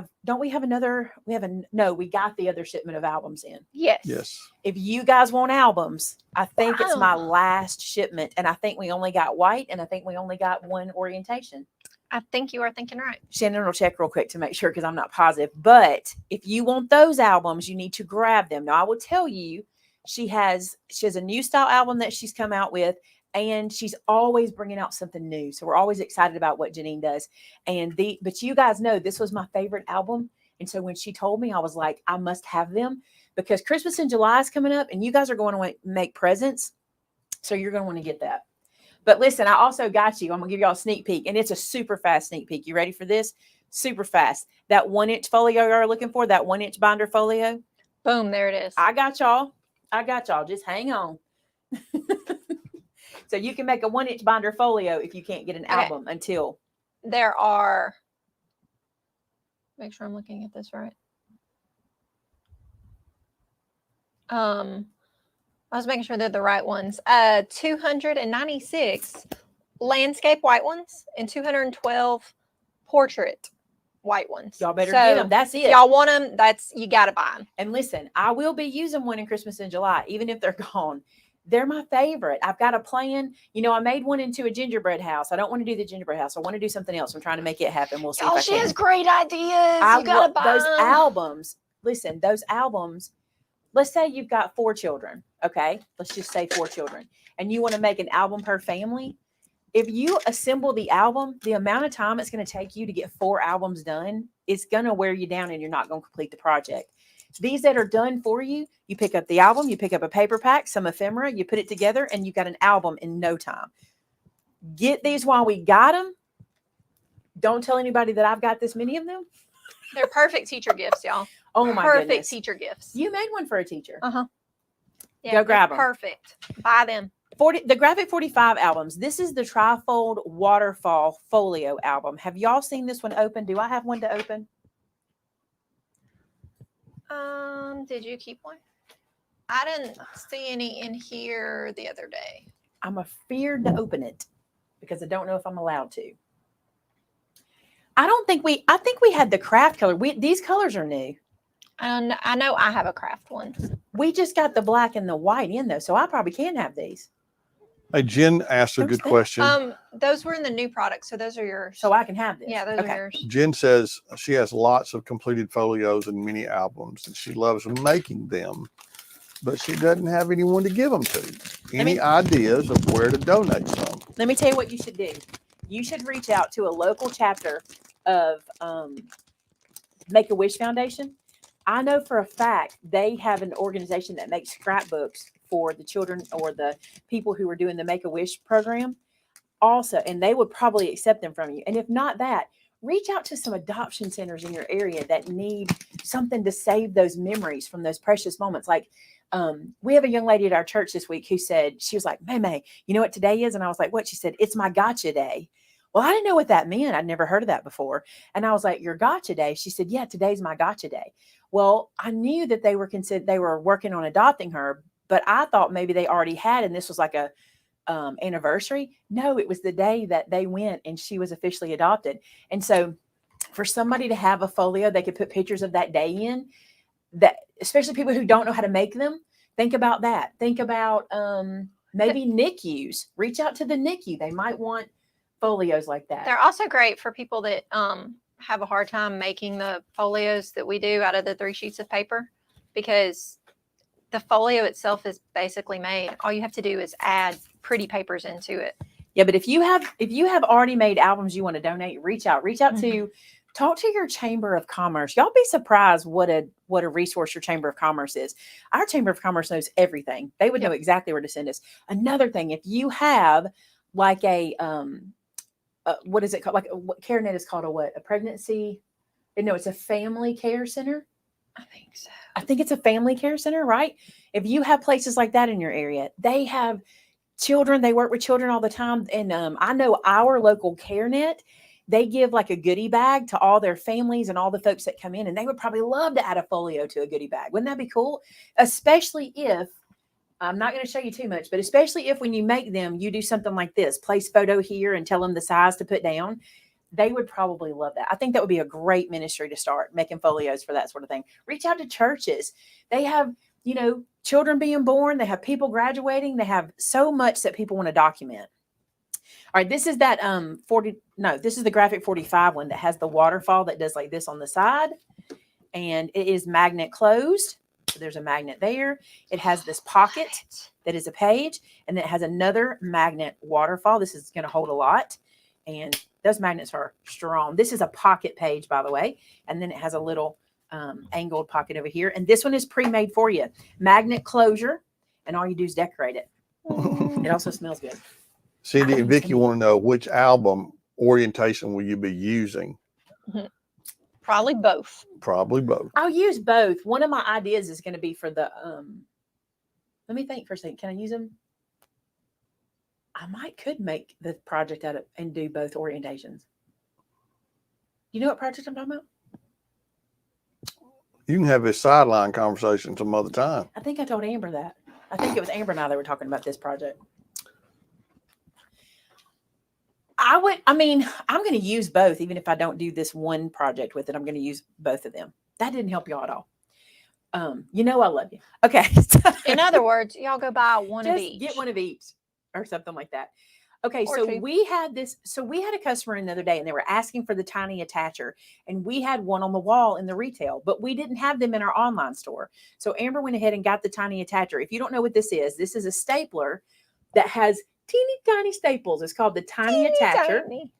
the other shipment of albums in. Yes. If you guys want albums, I think it's my last shipment. And I think we only got white and I think we only got one orientation. I think you are thinking right. Shannon will check real quick to make sure because I'm not positive. But if you want those albums, you need to grab them. Now, I will tell you, she has a new style album that she's come out with, and she's always bringing out something new. So we're always excited about what Janine does. But you guys know this was my favorite album. And so when she told me, I was like, I must have them because Christmas in July is coming up and you guys are going to make presents. So you're going to want to get that. But listen, I also got you. I'm going to give y'all a sneak peek, and it's a super fast sneak peek. You ready for this? Super fast. That 1-inch folio you're looking for, that 1-inch binder folio. Boom, there it is. I got y'all. Just hang on. So you can make a 1-inch binder folio if you can't get an album until. There are, make sure I'm looking at this right. I was making sure they're the right ones. 296 landscape white ones and 212 portrait white ones. Y'all better get them. That's it. Y'all want them? You got to buy them. And listen, I will be using one in Christmas in July, even if they're gone. They're my favorite. I've got a plan. I made one into a gingerbread house. I don't want to do the gingerbread house. I want to do something else. I'm trying to make it happen. We'll see. She has great ideas. You got to buy those them. albums. Listen, those albums. Let's say you've got 4 children. Okay. Let's just say 4 children. And you want to make an album per family. If you assemble the album, the amount of time it's going to take you to get 4 albums done, it's going to wear you down and you're not going to complete the project. These that are done for you, you pick up the album, you pick up a paper pack, some ephemera, you put it together, and you got an album in no time. Get these while we got them. Don't tell anybody that I've got this many of them. They're perfect teacher gifts, y'all. Oh my perfect goodness. Teacher gifts. You made one for a teacher. Yeah, go grab them. Perfect. Buy them. The Graphic 45 albums. This is the Trifold Waterfall Folio album. Have y'all seen this one open? Do I have one to open? Did you keep one? I didn't see any in here the other day. I'm afeared to open it because I don't know if I'm allowed to. I think we had the craft color. These colors are new. And I know I have a craft one. We just got the black and the white in though, so I probably can have these. Hey, Jen asked a good question. Those were in the new product, so those are yours. So I can have this. Yeah, those are yours. Jen says she has lots of completed folios and mini albums, and she loves making them. but she doesn't have anyone to give them to. Let Any me- ideas of where to donate some? Let me tell you what you should do. You should reach out to a local chapter of Make-A-Wish Foundation. I know for a fact they have an organization that makes scrapbooks for the children or the people who are doing the Make-A-Wish program also, and they would probably accept them from you. And if not that, reach out to some adoption centers in your area that need something to save those memories from those precious moments. Like we have a young lady at our church this week who said, she was like, May, you know what today is? And I was like, what? She said, it's my gotcha day. Well, I didn't know what that meant. I'd never heard of that before. And I was like, your gotcha day? She said, yeah, today's my gotcha day. Well, I knew that they were working on adopting her, but I thought maybe they already had, and this was like a anniversary. No, it was the day that they went and she was officially adopted. And so for somebody to have a folio, they could put pictures of that day in, that especially people who don't know how to make them. Think about that. Think about maybe NICUs. Reach out to the NICU. They might want folios like that. They're also great for people that have a hard time making the folios that we do out of the 3 sheets of paper, because the folio itself is basically made. All you have to do is add pretty papers into it. Yeah, but if you have already made albums you want to donate, reach out to talk to your Chamber of Commerce. Y'all be surprised what a resource your Chamber of Commerce is. Our Chamber of Commerce knows everything. They would know exactly where to send us. Another thing, if you have like a what is it called? Like what CareNet is called a pregnancy? No, it's a family care center. I think so. I think it's a family care center, right? If you have places like that in your area, they have children. They work with children all the time. And I know our local CareNet, they give like a goodie bag to all their families and all the folks that come in. And they would probably love to add a folio to a goodie bag. Wouldn't that be cool? Especially if, I'm not going to show you too much, but especially if when you make them, you do something like this, place photo here and tell them the size to put down. They would probably love that. I think that would be a great ministry to start, making folios for that sort of thing. Reach out to churches. They have, children being born. They have people graduating. They have so much that people want to document. All right, this is that this is the graphic 45 one that has the waterfall that does like this on the side. And it is magnet closed. So there's a magnet there. It has this pocket that is a page, and then it has another magnet waterfall. This is going to hold a lot. And those magnets are strong. This is a pocket page, by the way. And then it has a little angled pocket over here. And this one is pre-made for you. Magnet closure. And all you do is decorate it. It also smells good. Cindy and Vicky want to know, which album orientation will you be using? Probably both. Probably both. I'll use both. One of my ideas is going to be for the, let me think for a second. Can I use them? I could make the project out of and do both orientations. You know what project I'm talking about? You can have this sideline conversation some other time. I think I told Amber that. I think it was Amber and I that were talking about this project. I'm going to use both, even if I don't do this one project with it. I'm going to use both of them. That didn't help y'all at all. I love you. Okay. In other words, y'all go buy one of each. Get one of each or something like that. Okay. Or So two. we had a customer the other day and they were asking for the tiny attacher, and we had one on the wall in the retail, but we didn't have them in our online store. So Amber went ahead and got the tiny attacher. If you don't know what this is a stapler that has teeny tiny staples. It's called the tiny attacher. Tiny.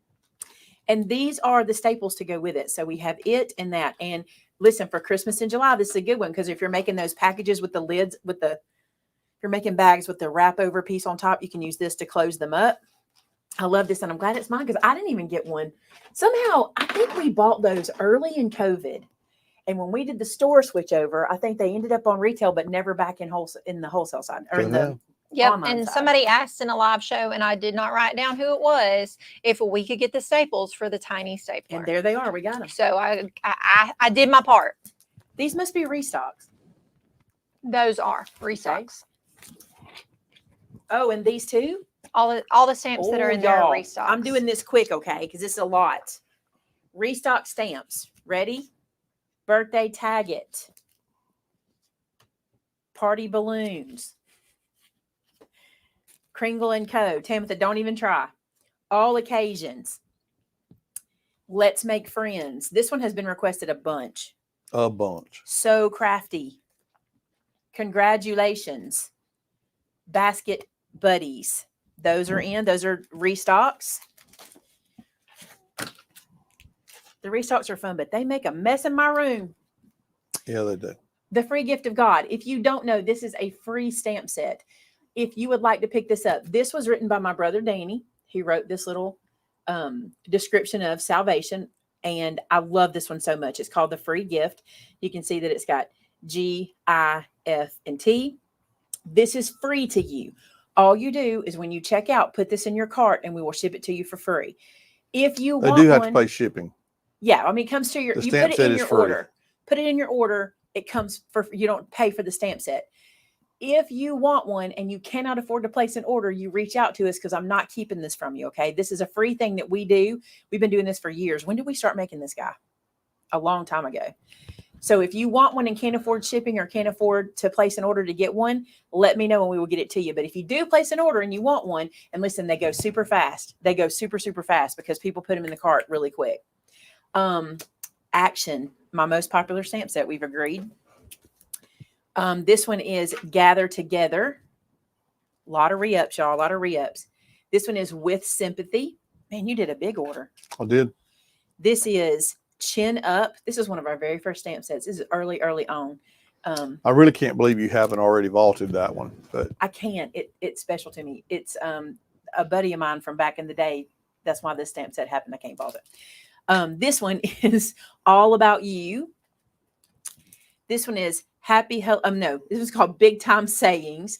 And these are the staples to go with it. So we have it and that. And listen, for Christmas in July, this is a good one, because if you're making those packages with the lids, if you're making bags with the wrap over piece on top, you can use this to close them up. I love this, and I'm glad it's mine because I didn't even get one. Somehow, I think we bought those early in COVID. And when we did the store switch over, I think they ended up on retail, but never back in the wholesale side or in the Yep. online And side. somebody asked in a live show, and I did not write down who it was, if we could get the staples for the tiny stapler. And there they are. We got them. So I did my part. These must be restocks. Those are restocks. Oh, and these two? All the stamps that are in there are restocks. I'm doing this quick, okay? Because this is a lot. Restock stamps. Ready? Birthday tag it. Party balloons. Kringle and Co. Tamitha, don't even try. All occasions. Let's make friends. This one has been requested a bunch. A bunch. So crafty. Congratulations. Basket Buddies. Those are in. Those are restocks. The restocks are fun, but they make a mess in my room. Yeah, they do. The free gift of God. If you don't know, this is a free stamp set. If you would like to pick this up, this was written by my brother Danny. He wrote this little description of salvation, and I love this one so much. It's called The Free Gift. You can see that it's got G, I, F, and T. This is free to you. All you do is when you check out, put this in your cart, and we will ship it to you for free. If you They want do have one, to pay shipping. yeah, I mean, it comes to your, The you stamp put it set in is your free. order. Put it in your order. It comes for, you don't pay for the stamp set. If you want one and you cannot afford to place an order, you reach out to us because I'm not keeping this from you. Okay. This is a free thing that we do. We've been doing this for years. When did we start making this guy? A long time ago. So if you want one and can't afford shipping or can't afford to place an order to get one, let me know and we will get it to you. But if you do place an order and you want one, and listen, they go super fast. They go super, super fast because people put them in the cart really quick. Action, my most popular stamp set, we've agreed. This one is Gather Together. A lot of re-ups, y'all. A lot of re-ups. This one is With Sympathy. Man, you did a big order. I did. This is Chin Up. This is one of our very first stamp sets. This is early on. I really can't believe you haven't already vaulted that one. But I can't. It's special to me. It's a buddy of mine from back in the day. That's why this stamp set happened. I can't vault it. This one is All About You. This one is no, this is called Big Time Sayings.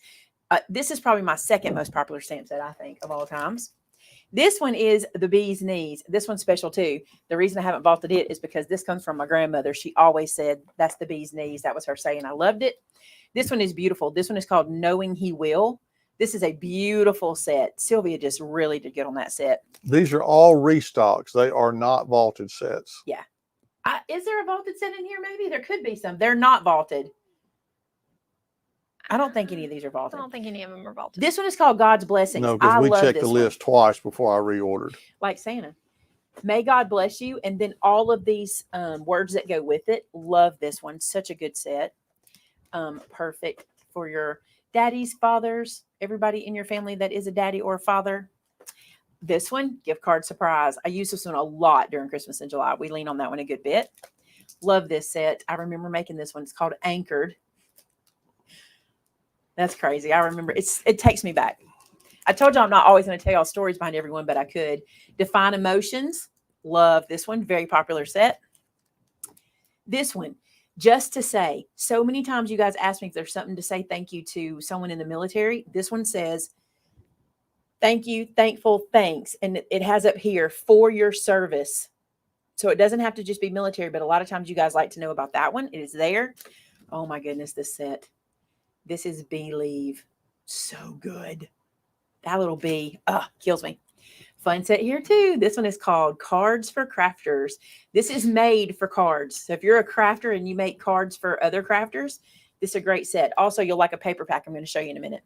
This is probably my second most popular stamp set, I think, of all times. This one is The Bee's Knees. This one's special too. The reason I haven't vaulted it is because this comes from my grandmother. She always said, that's the bee's knees. That was her saying. I loved it. This one is beautiful. This one is called Knowing He Will. This is a beautiful set. Sylvia just really did good on that set. these are all restocks. They are not vaulted sets. Yeah. Is there a vaulted set in here? Maybe there could be some. They're not vaulted. I don't think any of these are I vaulted. don't think any of them are vaulted. This one is called God's Blessings. No, because I we love checked the this one. list twice before I reordered. Like Santa. May God bless you. And then all of these words that go with it. Love this one. Such a good set. Perfect for your daddies, fathers, everybody in your family that is a daddy or a father. This one, gift card surprise. I use this one a lot during Christmas in July. We lean on that one a good bit. Love this set. I remember making this one. It's called Anchored. That's crazy. I remember it takes me back. I told you I'm not always going to tell y'all stories behind everyone, but I could. Define Emotions. Love this one. Very popular set. This one, Just to Say. So many times you guys ask me if there's something to say thank you to someone in the military. This one says, thank you, thankful, thanks. And it has up here, for your service. So it doesn't have to just be military, but a lot of times you guys like to know about that one. It is there. Oh my goodness, this set. This is Believe. So good. That little bee kills me. Fun set here too. This one is called Cards for Crafters. This is made for cards. So if you're a crafter and you make cards for other crafters, this is a great set. Also, you'll like a paper pack I'm going to show you in a minute.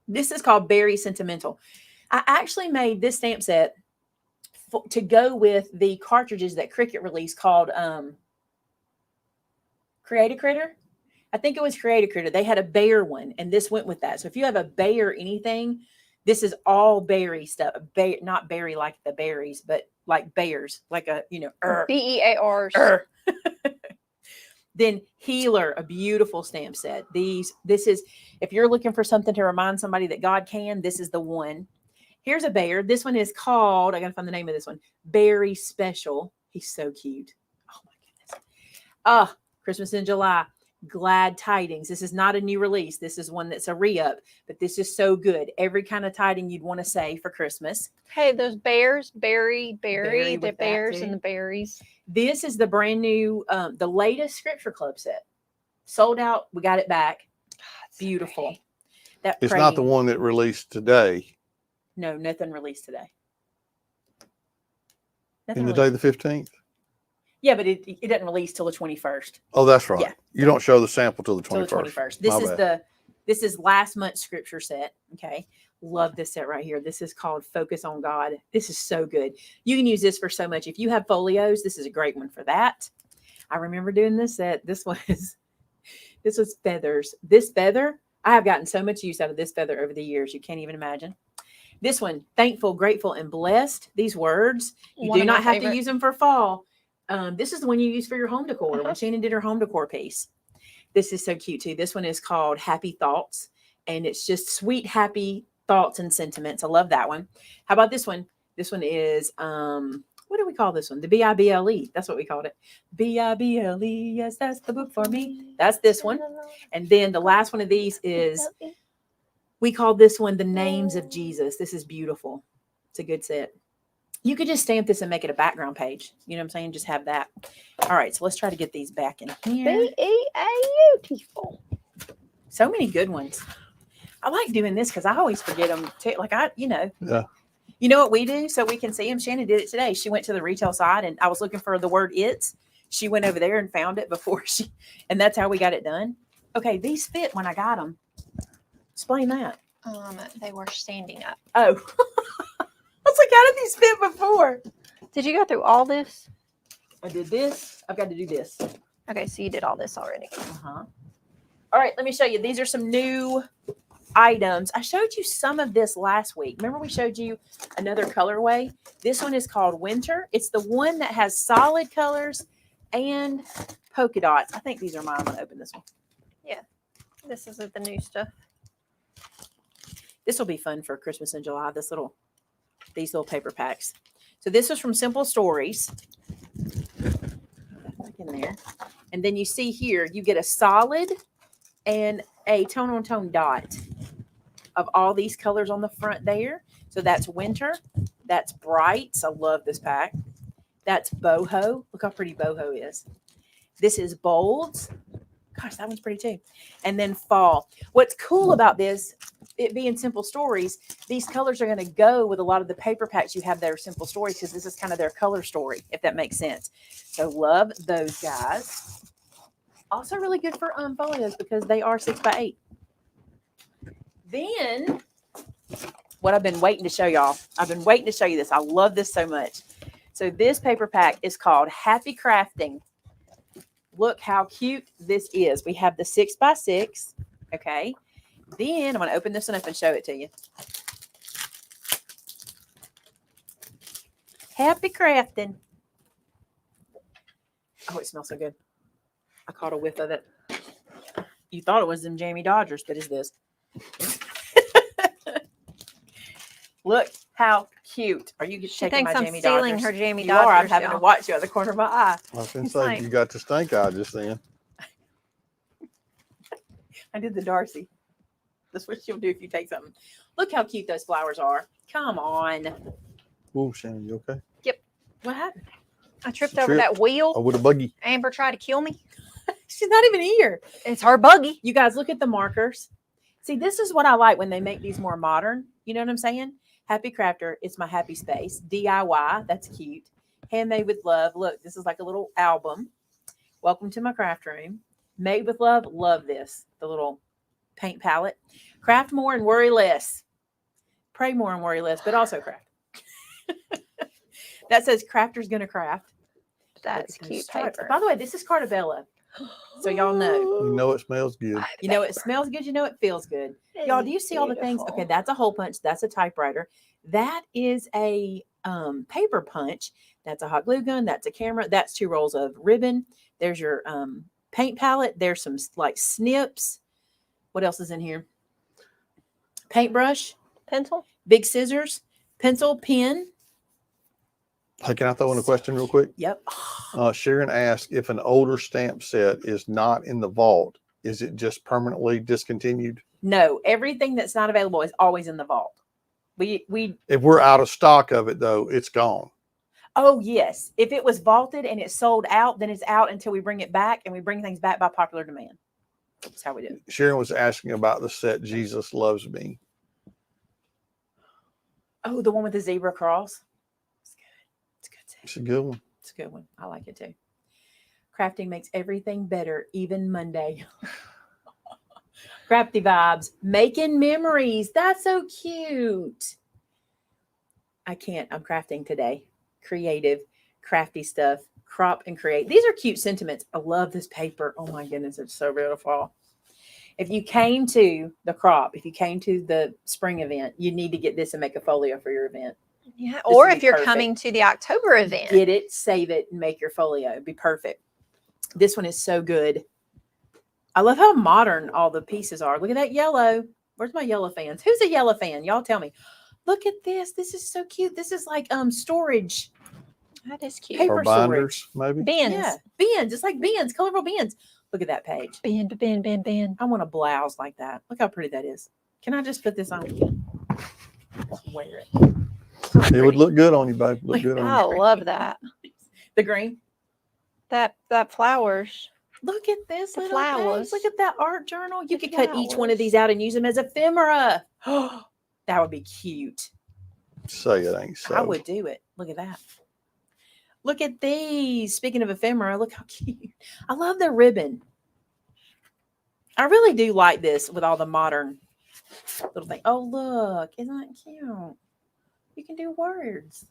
This is called Berry Sentimental. I actually made this stamp set to go with the cartridges that Cricut released called Create a Critter. I think it was Create a Critter. They had a bear one, and this went with that. So if you have a bear anything, this is all berry stuff. Not berry like the berries, but like bears, like a, BEARs. Then Healer, a beautiful stamp set. This is, if you're looking for something to remind somebody that God can, this is the one. Here's a bear. This one is called, I got to find the name of this one, Berry Special. He's so cute. Oh my goodness. Christmas in July. Glad Tidings. This is not a new release. This is one that's a re-up, but this is so good. Every kind of tiding you'd want to say for Christmas. Hey, those bears, berry, Berry the with that bears too. and the berries. This is the brand new, the latest Scripture Club set. Sold out. We got it back. It's Beautiful. pretty. That It's not the praying- one that released today. No, nothing released today. Nothing In the released. day the 15th. Yeah, but it doesn't release till the 21st. Oh, that's right. Yeah. You don't show the sample till the 21st. Till the 21st. My This is last month's scripture set. Okay. Love this set right here. This is called Focus on God. This is so good. You can use this for so much. If you have folios, this is a great one for that. I remember doing this set. This This was feathers. This feather, I have gotten so much use out of this feather over the years. You can't even imagine. This one, thankful, grateful, and blessed. These words, you One do of my not have favorite. to use them for fall. This is the one you use for your home decor when Shannon did her home decor piece. This is so cute too. This one is called Happy Thoughts, and it's just sweet, happy thoughts and sentiments. I love that one. How about this one? This one is what do we call this one? The BIBLE. That's what we called it. BIBLE. Yes, that's the book for me. That's this one. And then the last one of these is, we call this one the names of Jesus. This is beautiful. It's a good set. You could just stamp this and make it a background page. You know what I'm saying? Just have that. All right, so let's try to get these back in here. Beautiful. So many good ones. I like doing this because I always forget them too. Like Yeah. You know what we do so we can see them? Shannon did it today. She went to the retail side and I was looking for the word it's. She went over there and found it before and that's how we got it done. Okay, these fit when I got them. Explain that. They were standing up. Oh, I was like, how did these fit before? Did you go through all this? I did this. I've got to do this. Okay, so you did all this already. Uh-huh. All right, let me show you. These are some new items. I showed you some of this last week. Remember we showed you another colorway? This one is called Winter. It's the one that has solid colors and polka dots. I think these are mine. I'm going to open this one. This is the new stuff. This will be fun for Christmas in July. These little paper packs. So this is from Simple Stories. Back in there. And then you see here, you get a solid and a tone-on-tone dot of all these colors on the front there. So that's winter. That's brights. I love this pack. That's boho. Look how pretty boho is. This is bolds. Gosh, that one's pretty too. And then fall. What's cool about this, it being Simple Stories, these colors are going to go with a lot of the paper packs you have that are Simple Stories because this is kind of their color story, if that makes sense. So love those guys. Also really good for folios because they are 6x8. Then, what I've been waiting to show y'all. I've been waiting to show you this. I love this so much. So this paper pack is called Happy Crafting. Look how cute this is. We have the 6x6. Okay. Then I'm going to open this one up and show it to you. Happy crafting. Oh, it smells so good. I caught a whiff of it. You thought it was them Jamie Dodgers, but it's this. Look how cute. Are you She taking thinks my I'm Jamie stealing Dodgers? her Jamie You Dodgers. are. I'm having to y'all. watch you out of the corner of my eye. I was going to It's say, like- you got the stink eye just then. I did the Darcy. That's what she'll do if you take something. Look how cute those flowers are. Come on. Oh, Shannon, you okay? What happened? I tripped She over tripped. that wheel. Oh, with a buggy. Amber tried to kill me. She's not even here. It's her buggy. You guys look at the markers. See, this is what I like when they make these more modern. You know what I'm saying? Happy Crafter, it's my happy space. DIY, that's cute. Handmade with love. Look, this is like a little album. Welcome to my craft room. Made with love. Love this. The little paint palette. Craft more and worry less. Pray more and worry less, but also craft. That says crafter's gonna craft. That's Look at those cute stripes. paper. By the way, this is Cartabella. So y'all know. You know it smells good. You know it smells good. You know it feels good. Y'all, do you see all the things? Okay, that's a hole punch. That's a typewriter. That is a paper punch. That's a hot glue gun. That's a camera. That's 2 rolls of ribbon. There's your paint palette. There's some like snips. What else is in here? Paintbrush, Pencil? big scissors, pencil, pen. Hey, can I throw in a question real quick? Yep. Sharon asked if an older stamp set is not in the vault, is it just permanently discontinued? No, everything that's not available is always in the vault. We If we're out of stock of it, though, it's gone. Oh, yes. If it was vaulted and it's sold out, then it's out until we bring it back, and we bring things back by popular demand. That's how we do it. Sharon was asking about the set Jesus Loves Me. Oh, the one with the zebra cross. It's good. It's a good set. It's a good one. It's a good one. I like it too. Crafting makes everything better, even Monday. Crafty vibes. Making memories. That's so cute. I can't. I'm crafting today. Creative. crafty stuff. Crop and create. These are cute sentiments. I love this paper. Oh my goodness, it's so beautiful. If you came to the crop, if you came to the spring event, you need to get this and make a folio for your event. Yeah. This Or would if be you're perfect. coming to the October event. Get it, save it, and make your folio. It'd be perfect. This one is so good. I love how modern all the pieces are. Look at that yellow. Where's my yellow fans? Who's a yellow fan? Y'all tell me. Look at this. This is so cute. This is like storage. That is cute. Paper Or binders, maybe. Bins. Yeah, bins. It's like bins, colorful bins. Look at that page. Bin. I want a blouse like that. Look how pretty that is. Can I just put this on? Wear it. So It would pretty. look good on you, babe. Look good on I you. love that. The green. That flowers. Look at this The little page. flowers. Look at that art journal. You The could cut each one of flowers. these out and use them as ephemera. That would be cute. Say it ain't so. I would do it. Look at that. Look at these. Speaking of ephemera, look how cute. I love the ribbon. I really do like this with all the modern little thing. Oh, look. Isn't that cute? You can do words.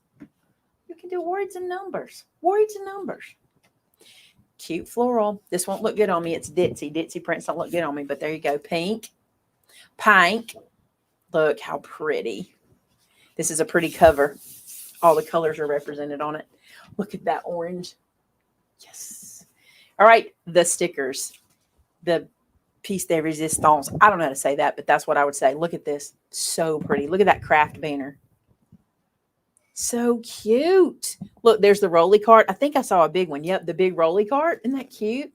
You can do words and numbers. Words and numbers. Cute floral. This won't look good on me. It's ditzy. Ditzy prints don't look good on me, but there you go. Pink. Pink. Look how pretty. This is a pretty cover. All the colors are represented on it. Look at that orange. Yes. All right. The stickers. The piece de resistance. I don't know how to say that, but that's what I would say. Look at this. So pretty. Look at that craft banner. So cute. Look, there's the rolly cart. I think I saw a big one. Yep, the big rolly cart. Isn't that cute?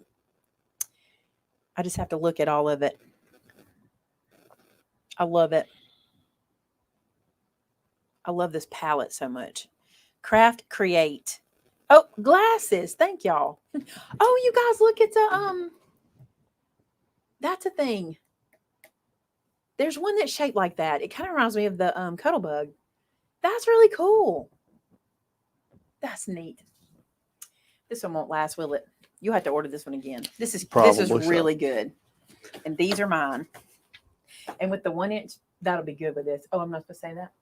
I just have to look at all of it. I love it. I love this palette so much. Craft, create. Oh, glasses. Thank y'all. Oh, you guys, look, it's a that's a thing. There's one that's shaped like that. It kind of reminds me of the Cuddlebug. That's really cool. That's neat. This one won't last, will it? You'll have to order this one again. This is Probably so. really good. And these are mine. And with the 1 inch, that'll be good with this. Oh, I'm not supposed to say that?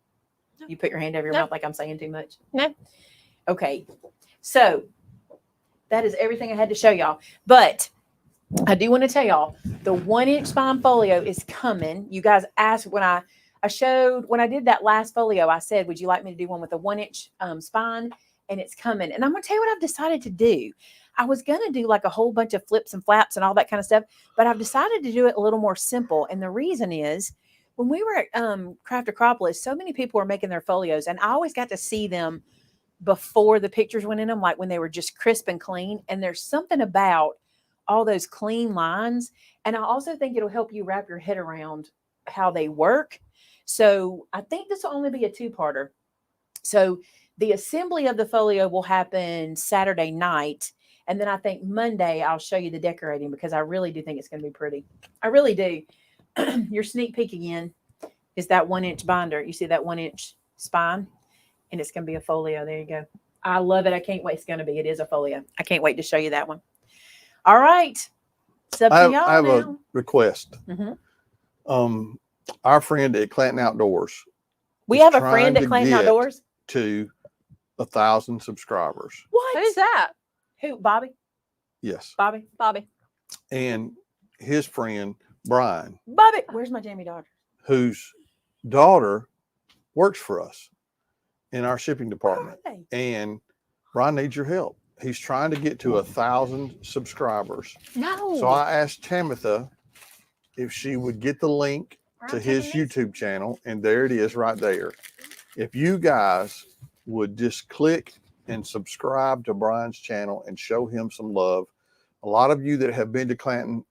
You put your hand over your No. mouth like I'm saying too much? No. Okay. So that is everything I had to show y'all. But I do want to tell y'all the 1 inch spine folio is coming. You guys asked when I did that last folio, I said, would you like me to do one with a 1 inch spine? And it's coming. And I'm going to tell you what I've decided to do. I was going to do like a whole bunch of flips and flaps and all that kind of stuff, but I've decided to do it a little more simple. And the reason is when we were at Craft Acropolis, so many people were making their folios and I always got to see them before the pictures went in them, like when they were just crisp and clean. And there's something about all those clean lines. And I also think it'll help you wrap your head around how they work. So I think this will only be a two-parter. So the assembly of the folio will happen Saturday night. And then I think Monday I'll show you the decorating because I really do think it's going to be pretty. I really do. Your sneak peek again is that 1 inch binder. You see that 1 inch spine? And it's going to be a folio. There you go. I love it. I can't wait. It's going to be. It is a folio. I can't wait to show you that one. All right. It's up to y'all I have now. a request. Mhm. Our friend at Clanton Outdoors We is have a trying friend at to Clanton get Outdoors. to 1,000 subscribers. What? Who's that? Who? Bobby? Yes. Bobby? Bobby. And his friend, Brian, Bobby. Where's my Jamie daughter? whose daughter works for us in our shipping department. Where are And Brian needs your help. He's trying to get to 1,000 subscribers. No. So I asked Tamitha if she would get the link to his YouTube channel, and there it is right there. If you guys would just click and subscribe to Brian's channel and show him some love. A lot of you that have been to Clanton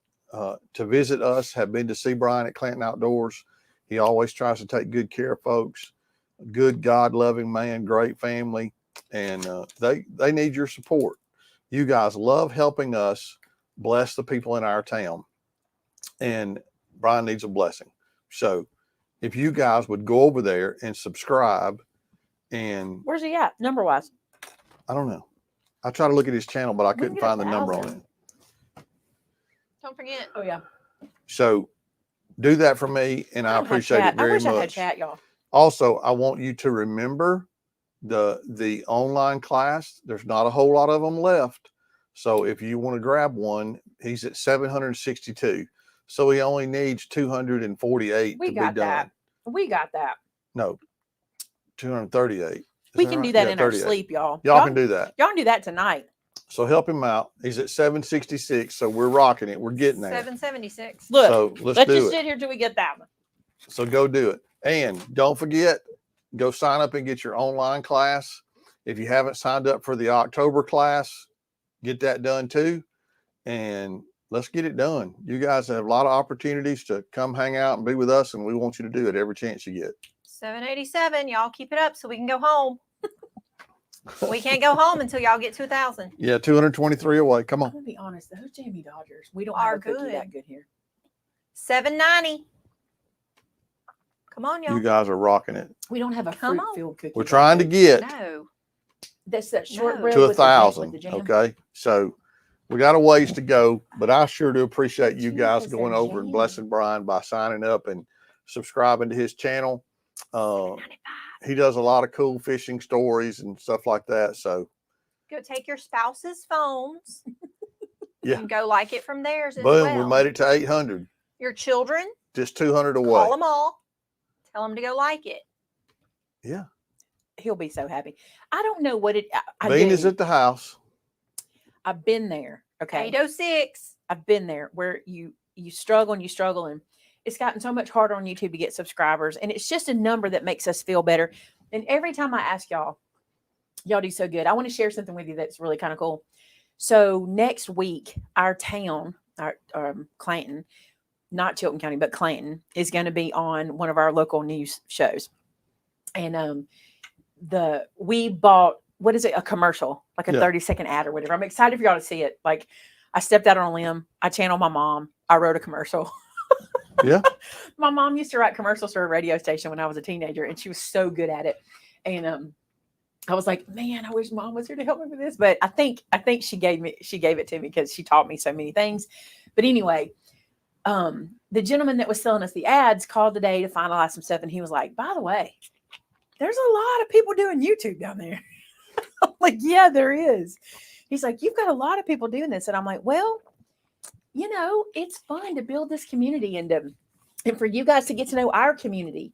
to visit us have been to see Brian at Clanton Outdoors. He always tries to take good care of folks. Good, God-loving man, great family, and they need your support. You guys love helping us bless the people in our town, and Brian needs a blessing. So if you guys would go over there and subscribe, and Where's he at? Number wise. I don't know. I tried to look at his channel, but I can couldn't get find the number on 1,000. it. Don't forget. Oh yeah. So do that for me, and I don't have appreciate chat. it very I wish I had much. chat, y'all. Also, I want you to remember The online class, there's not a whole lot of them left. So if you want to grab one, he's at 762. So he only needs 248 We to be got done. that. We got that. No, 238. We can do that Yeah, in our 38. sleep, y'all. Y'all can do that. Y'all can do that tonight. So help him out. He's at 766. So we're rocking it. We're getting there. 776. Look, So let's let's do just it. sit here till we get that one. So go do it. And don't forget, go sign up and get your online class. If you haven't signed up for the October class, get that done too. And let's get it done. You guys have a lot of opportunities to come hang out and be with us, and we want you to do it every chance you get. 787. Y'all keep it up so we can go home. We can't go home until y'all get to 1,000. Yeah, 223 away. Come I'm on. gonna be honest, those Jamie Dodgers, we don't Are have a cookie good. that good here. 790. Come on, y'all. You guys are rocking it. We don't have a Come on. fruit-filled cookie. We're that trying to good. get No. That's that No. shortbread to with the jam- with 1,000. the jam. Okay. So we got a ways to go, but I sure do appreciate you Gee, guys has going that over and jam. blessing Brian by signing up and subscribing to his channel. 795. He does a lot of cool fishing stories and stuff like that. So Go take your spouse's phones. Yeah. And go like it from theirs as boom, well. we made it to 800. Your children, Just 200 call away. them all. Tell them to go like it. Yeah. He'll be so happy. I don't know what it. I Bean do. is at the house. I've been there. Okay. 806. I've been there where you struggle and you struggle, and it's gotten so much harder on YouTube to get subscribers, and it's just a number that makes us feel better. And every time I ask y'all do so good. I want to share something with you that's really kind of cool. So next week, our town, our Clanton, not Chilton County, but Clanton, is going to be on one of our local news shows, and we bought, what is it, a commercial, like a 30-second ad or whatever. I'm excited for y'all to see it. Like, I stepped out on a limb. I channeled my mom. I wrote a commercial. Yeah. My mom used to write commercials for a radio station when I was a teenager, and she was so good at it. And I was like, man, I wish Mom was here to help me with this. But I think she gave it to me because she taught me so many things. But anyway, the gentleman that was selling us the ads called today to finalize some stuff, and he was like, by the way, there's a lot of people doing YouTube down there. I'm like, yeah, there is. He's like, you've got a lot of people doing this. And I'm like, well, it's fun to build this community and for you guys to get to know our community.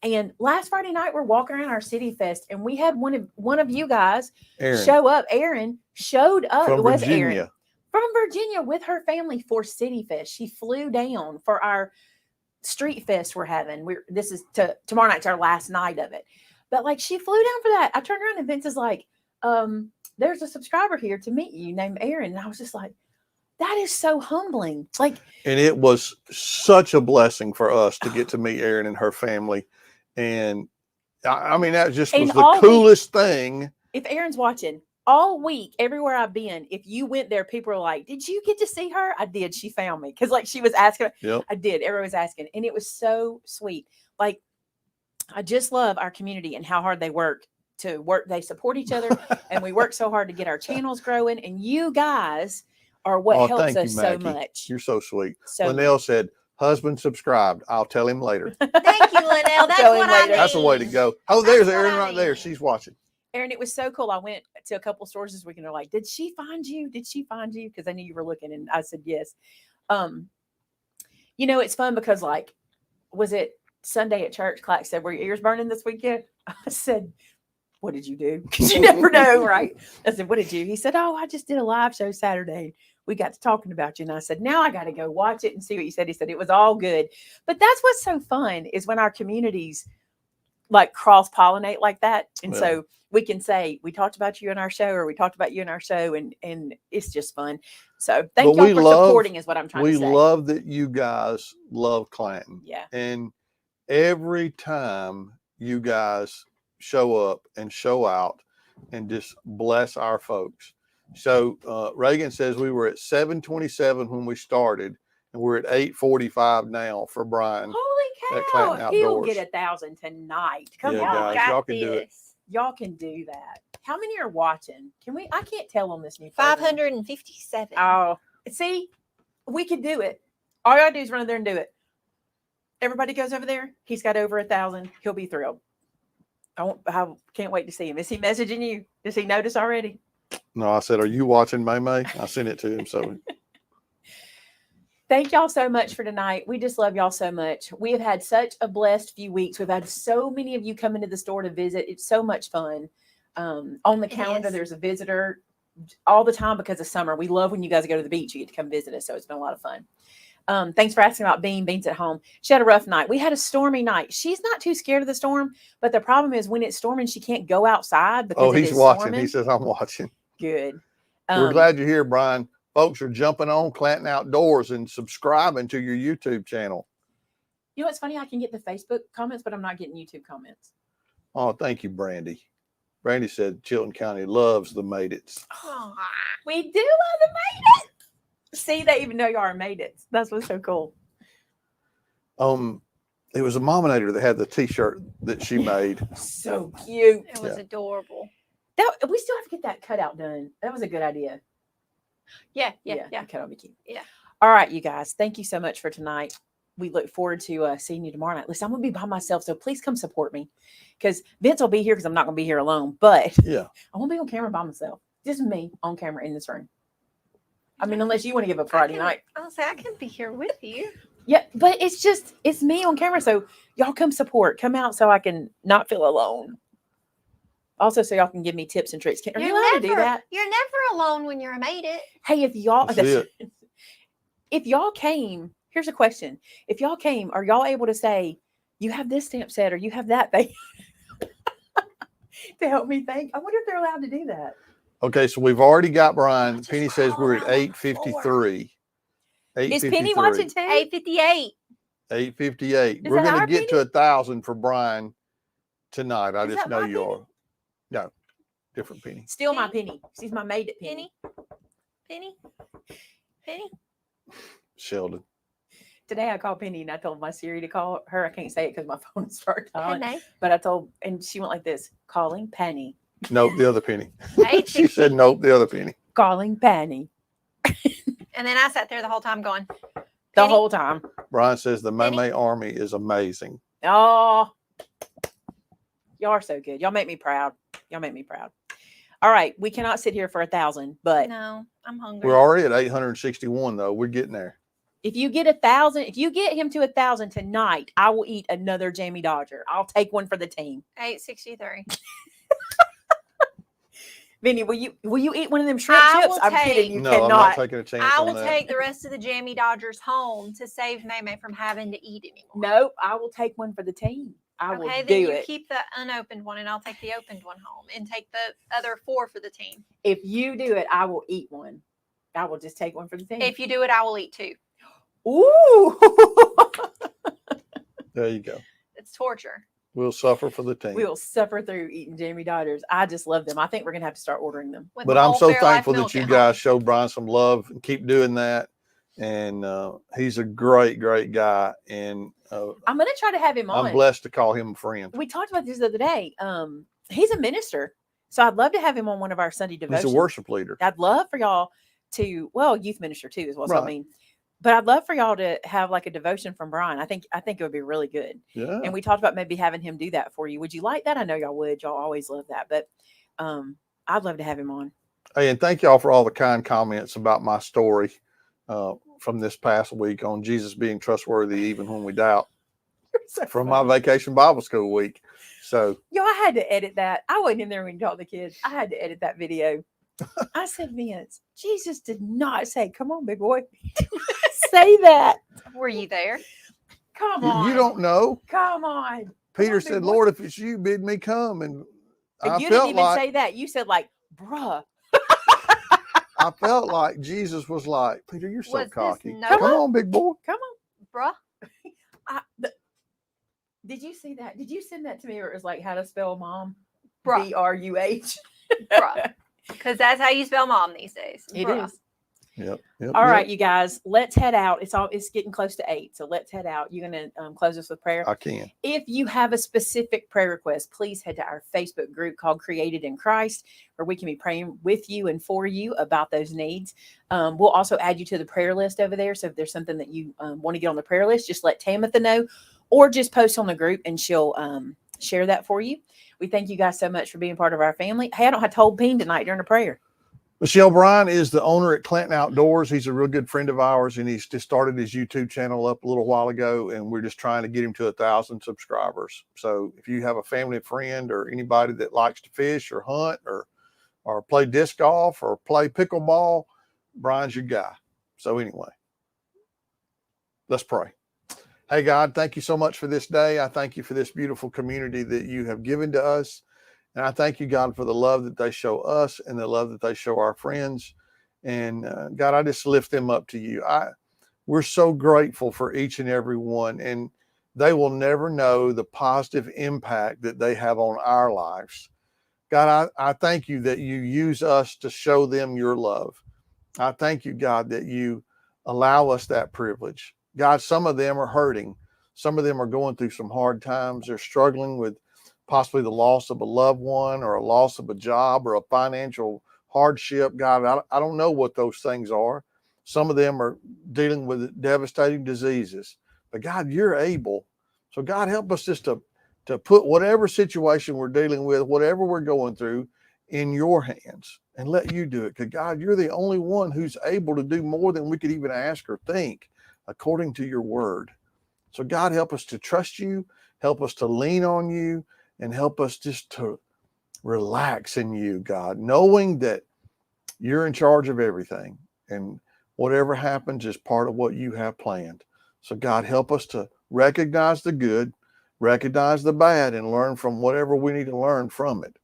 And last Friday night, we're walking around our City Fest, and we had one of you guys show up. Aaron showed up. From It was Virginia. Aaron from Virginia with her family for City Fest. She flew down for our Street Fest we're having. This is tomorrow night's our last night of it. But like, she flew down for that. I turned around and Vince is like, there's a subscriber here to meet you named Aaron. And I was just like, that is so humbling. Like, and it was such a blessing for us to get to meet Erin and her family. And I mean, that just was the coolest thing. If Aaron's watching, all week, everywhere I've been, if you went there, people were like, did you get to see her? I did. She found me. Because like, she was asking. Yep. I did. Everyone was asking. And it was so sweet. Like, I just love our community and how hard they work. They support each other. And we work so hard to get our channels growing. And you guys are what helps us so much. You're so sweet. So Linnell said, husband subscribed. I'll tell him later. Thank you, Linnell. That's what I need. That's the way to go. Oh, there's Erin right there. She's watching. Aaron, it was so cool. I went to a couple stores this week and they're like, did she find you? Did she find you? Because I knew you were looking. And I said, yes. It's fun because, like, was it Sunday at church? Clark said, were your ears burning this weekend? I said, what did you do? Because you never know, right? I said, what did you? He said, oh, I just did a live show Saturday. We got to talking about you. And I said, now I got to go watch it and see what you said. He said, it was all good. But that's what's so fun is when our communities like cross-pollinate like that. And so we can say, we talked about you in our show, or we talked about you in our show. And it's just fun. So thank y'all for supporting is what I'm trying to say. We love that you guys love Clanton. Yeah. And every time you guys show up and show out and just bless our folks. So Reagan says we were at 727 when we started, and we're at 845 now for Brian. Holy cow! He'll get 1,000 tonight. Come on, guys, y'all can do it. Y'all can do that. How many are watching? Can we? I can't tell on this new program. 557. Oh, see, we could do it. All I gotta do is run in there and do it. Everybody goes over there. He's got over 1,000. He'll be thrilled. I can't wait to see him. Is he messaging you? Does he notice already? No, I said, are you watching May May? I sent it to him. So Thank y'all so much for tonight. We just love y'all so much. We have had such a blessed few weeks. We've had so many of you come into the store to visit. It's so much fun. On the calendar, is. there's a visitor all the time because of summer. We love when you guys go to the beach. You get to come visit us. So it's been a lot of fun. Thanks for asking about Bean. Bean's at home. She had a rough night. We had a stormy night. She's not too scared of the storm, but the problem is when it's storming, she can't go outside because he's watching. He says, I'm watching. Good. We're glad you're here, Brian. Folks are jumping on Clanton Outdoors and subscribing to your YouTube channel. You know what's funny? I can get the Facebook comments, but I'm not getting YouTube comments. Oh, thank you, Brandy. Brandy said Chilton County loves the Made It's. Aw. We do love the Made It. See, they even know y'all are Made It. That's what's so cool. It was a Mominator that had the T-shirt that she made. So cute. It was adorable. We still have to get that cutout done. That was a good idea. Yeah. The cutout be cute. Yeah. All right, you guys. Thank you so much for tonight. We look forward to seeing you tomorrow night. Listen, I'm going to be by myself, so please come support me. Because Vince will be here because I'm not going to be here alone. But Yeah. I won't be on camera by myself. Just me on camera in this room. I mean, unless you want to give up Friday night. I'll say I can be here with you. Yeah, but it's me on camera. So y'all come support. Come out so I can not feel alone. Also, so y'all can give me tips and tricks. Are you allowed to do that? You're never alone when you're a Made It. Hey, if y'all That's it. if y'all came, here's a question. If y'all came, are y'all able to say, you have this stamp set or you have that thing? To help me think. I wonder if they're allowed to do that. Okay, so we've already got Brian. Just Penny says crawl we're at around on the floor. 8:53. Is Penny watching too? 8:58. 8:58. Is We're that going our to get to 1,000 for Brian tonight. I Is just that know my you Penny? are. No, different Penny. Still my Penny. She's my Made It Penny. Penny. Sheldon. Today I called Penny and I told my Siri to call her. I can't say it because my phone started dialing. Penny. But I told, and she went like this, calling Penny. Nope, the other Penny. 8:60. She said nope, the other Penny. Calling Penny. And then I sat there the whole time going, The Penny? whole time. Brian says the Penny? May Army is amazing. Oh, y'all are so good. Y'all make me proud. Y'all make me proud. All right. We cannot sit here for 1,000, but no, I'm hungry. We're already at 861 though. We're getting there. if you get 1,000, if you get him to 1,000 tonight, I will eat another Jamie Dodger. I'll take one for the team. 8:63. Vinny, will you eat one of them shrimp I chips? will I'm take- kidding. You No, I'm not cannot. taking a chance I on will that. take the rest of the Jamie Dodgers home to save Maymay from having to eat anymore. Nope. I will take one for the team. I will Okay, then do you it. keep the unopened one and I'll take the opened one home and take the other 4 for the team. If you do it, I will eat one. I will just take one for the team. If you do it, I will eat 2. Ooh. There you go. It's torture. We'll suffer for the team. We'll suffer through eating Jamie Dodgers. I just love them. I think we're going to have to start ordering them. With But my I'm whole so Fairlife thankful milk that you at guys home. showed Brian some love and keep doing that. And he's a great, great guy. And I'm going to try to have him on. I'm blessed to call him a friend. We talked about this the other day. He's a minister. So I'd love to have him on one of our Sunday devotions. He's a worship leader. I'd love for y'all to, youth minister too, is what I Right. mean. But I'd love for y'all to have like a devotion from Brian. I think it would be really good. Yeah. And we talked about maybe having him do that for you. Would you like that? I know y'all would. Y'all always love that. But I'd love to have him on. Hey, and thank y'all for all the kind comments about my story from this past week on Jesus being trustworthy even when we doubt So from funny. my vacation Bible school week. So Yo, I had to edit that. I wasn't in there when you taught the kids. I had to edit that video. I said, Vince, Jesus did not say, come on, big boy. Say that. Were you there? Come on. you don't know. Come on. Peter on, said, big boy. Lord, if it's you, bid me come. And I You didn't felt even like say that. You said like, bruh. I felt like Jesus was like, Peter, you're so Was this cocky. Noah? Come on, big boy. Come on. Bruh. Did you see that? Did you send that to me? Or it was like how to spell mom? Bruh. BRUH. Bruh. Because that's how you spell mom these days. It Bruh. is. Yep. All right, you guys, let's head out. It's getting close to 8. So let's head out. You're going to close us with prayer. I can. If you have a specific prayer request, please head to our Facebook group called Created in Christ, where we can be praying with you and for you about those needs. We'll also add you to the prayer list over there. So if there's something that you want to get on the prayer list, just let Tamitha know or just post on the group and she'll share that for you. We thank you guys so much for being part of our family. Hey, I don't have to hold Bean tonight during the prayer. Michelle Bryan is the owner at Clanton Outdoors. He's a real good friend of ours, and he's just started his YouTube channel up a little while ago, and we're just trying to get him to 1,000 subscribers. So if you have a family friend or anybody that likes to fish or hunt or play disc golf or play pickleball, Brian's your guy. So anyway, let's pray. Hey, God, thank you so much for this day. I thank you for this beautiful community that you have given to us. And I thank you, God, for the love that they show us and the love that they show our friends. And God, I just lift them up to you. We're so grateful for each and every one. And they will never know the positive impact that they have on our lives. God, I thank you that you use us to show them your love. I thank you, God, that you allow us that privilege. God, some of them are hurting. Some of them are going through some hard times. They're struggling with possibly the loss of a loved one or a loss of a job or a financial hardship. God, I don't know what those things are. Some of them are dealing with devastating diseases. But God, you're able. So God, help us just to put whatever situation we're dealing with, whatever we're going through, in your hands and let you do it. Because God, you're the only one who's able to do more than we could even ask or think according to your word. So God, help us to trust you, help us to lean on you, and help us just to relax in you, God, knowing that you're in charge of everything and whatever happens is part of what you have planned. So God, help us to recognize the good, recognize the bad, and learn from whatever we need to learn from it.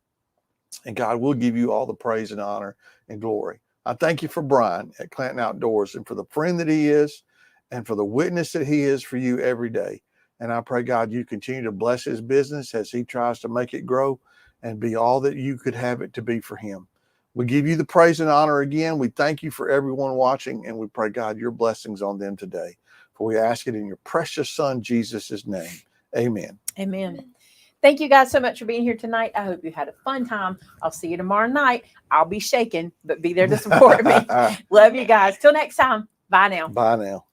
And God, we'll give you all the praise and honor and glory. I thank you for Brian at Clanton Outdoors and for the friend that he is and for the witness that he is for you every day. And I pray, God, you continue to bless his business as he tries to make it grow and be all that you could have it to be for him. We give you the praise and honor again. We thank you for everyone watching, and we pray, God, your blessings on them today. For we ask it in your precious son, Jesus' name. Amen. Amen. Thank you guys so much for being here tonight. I hope you had a fun time. I'll see you tomorrow night. I'll be shaking, but be there to support me. Love you guys. Till next time. Bye now. Bye now.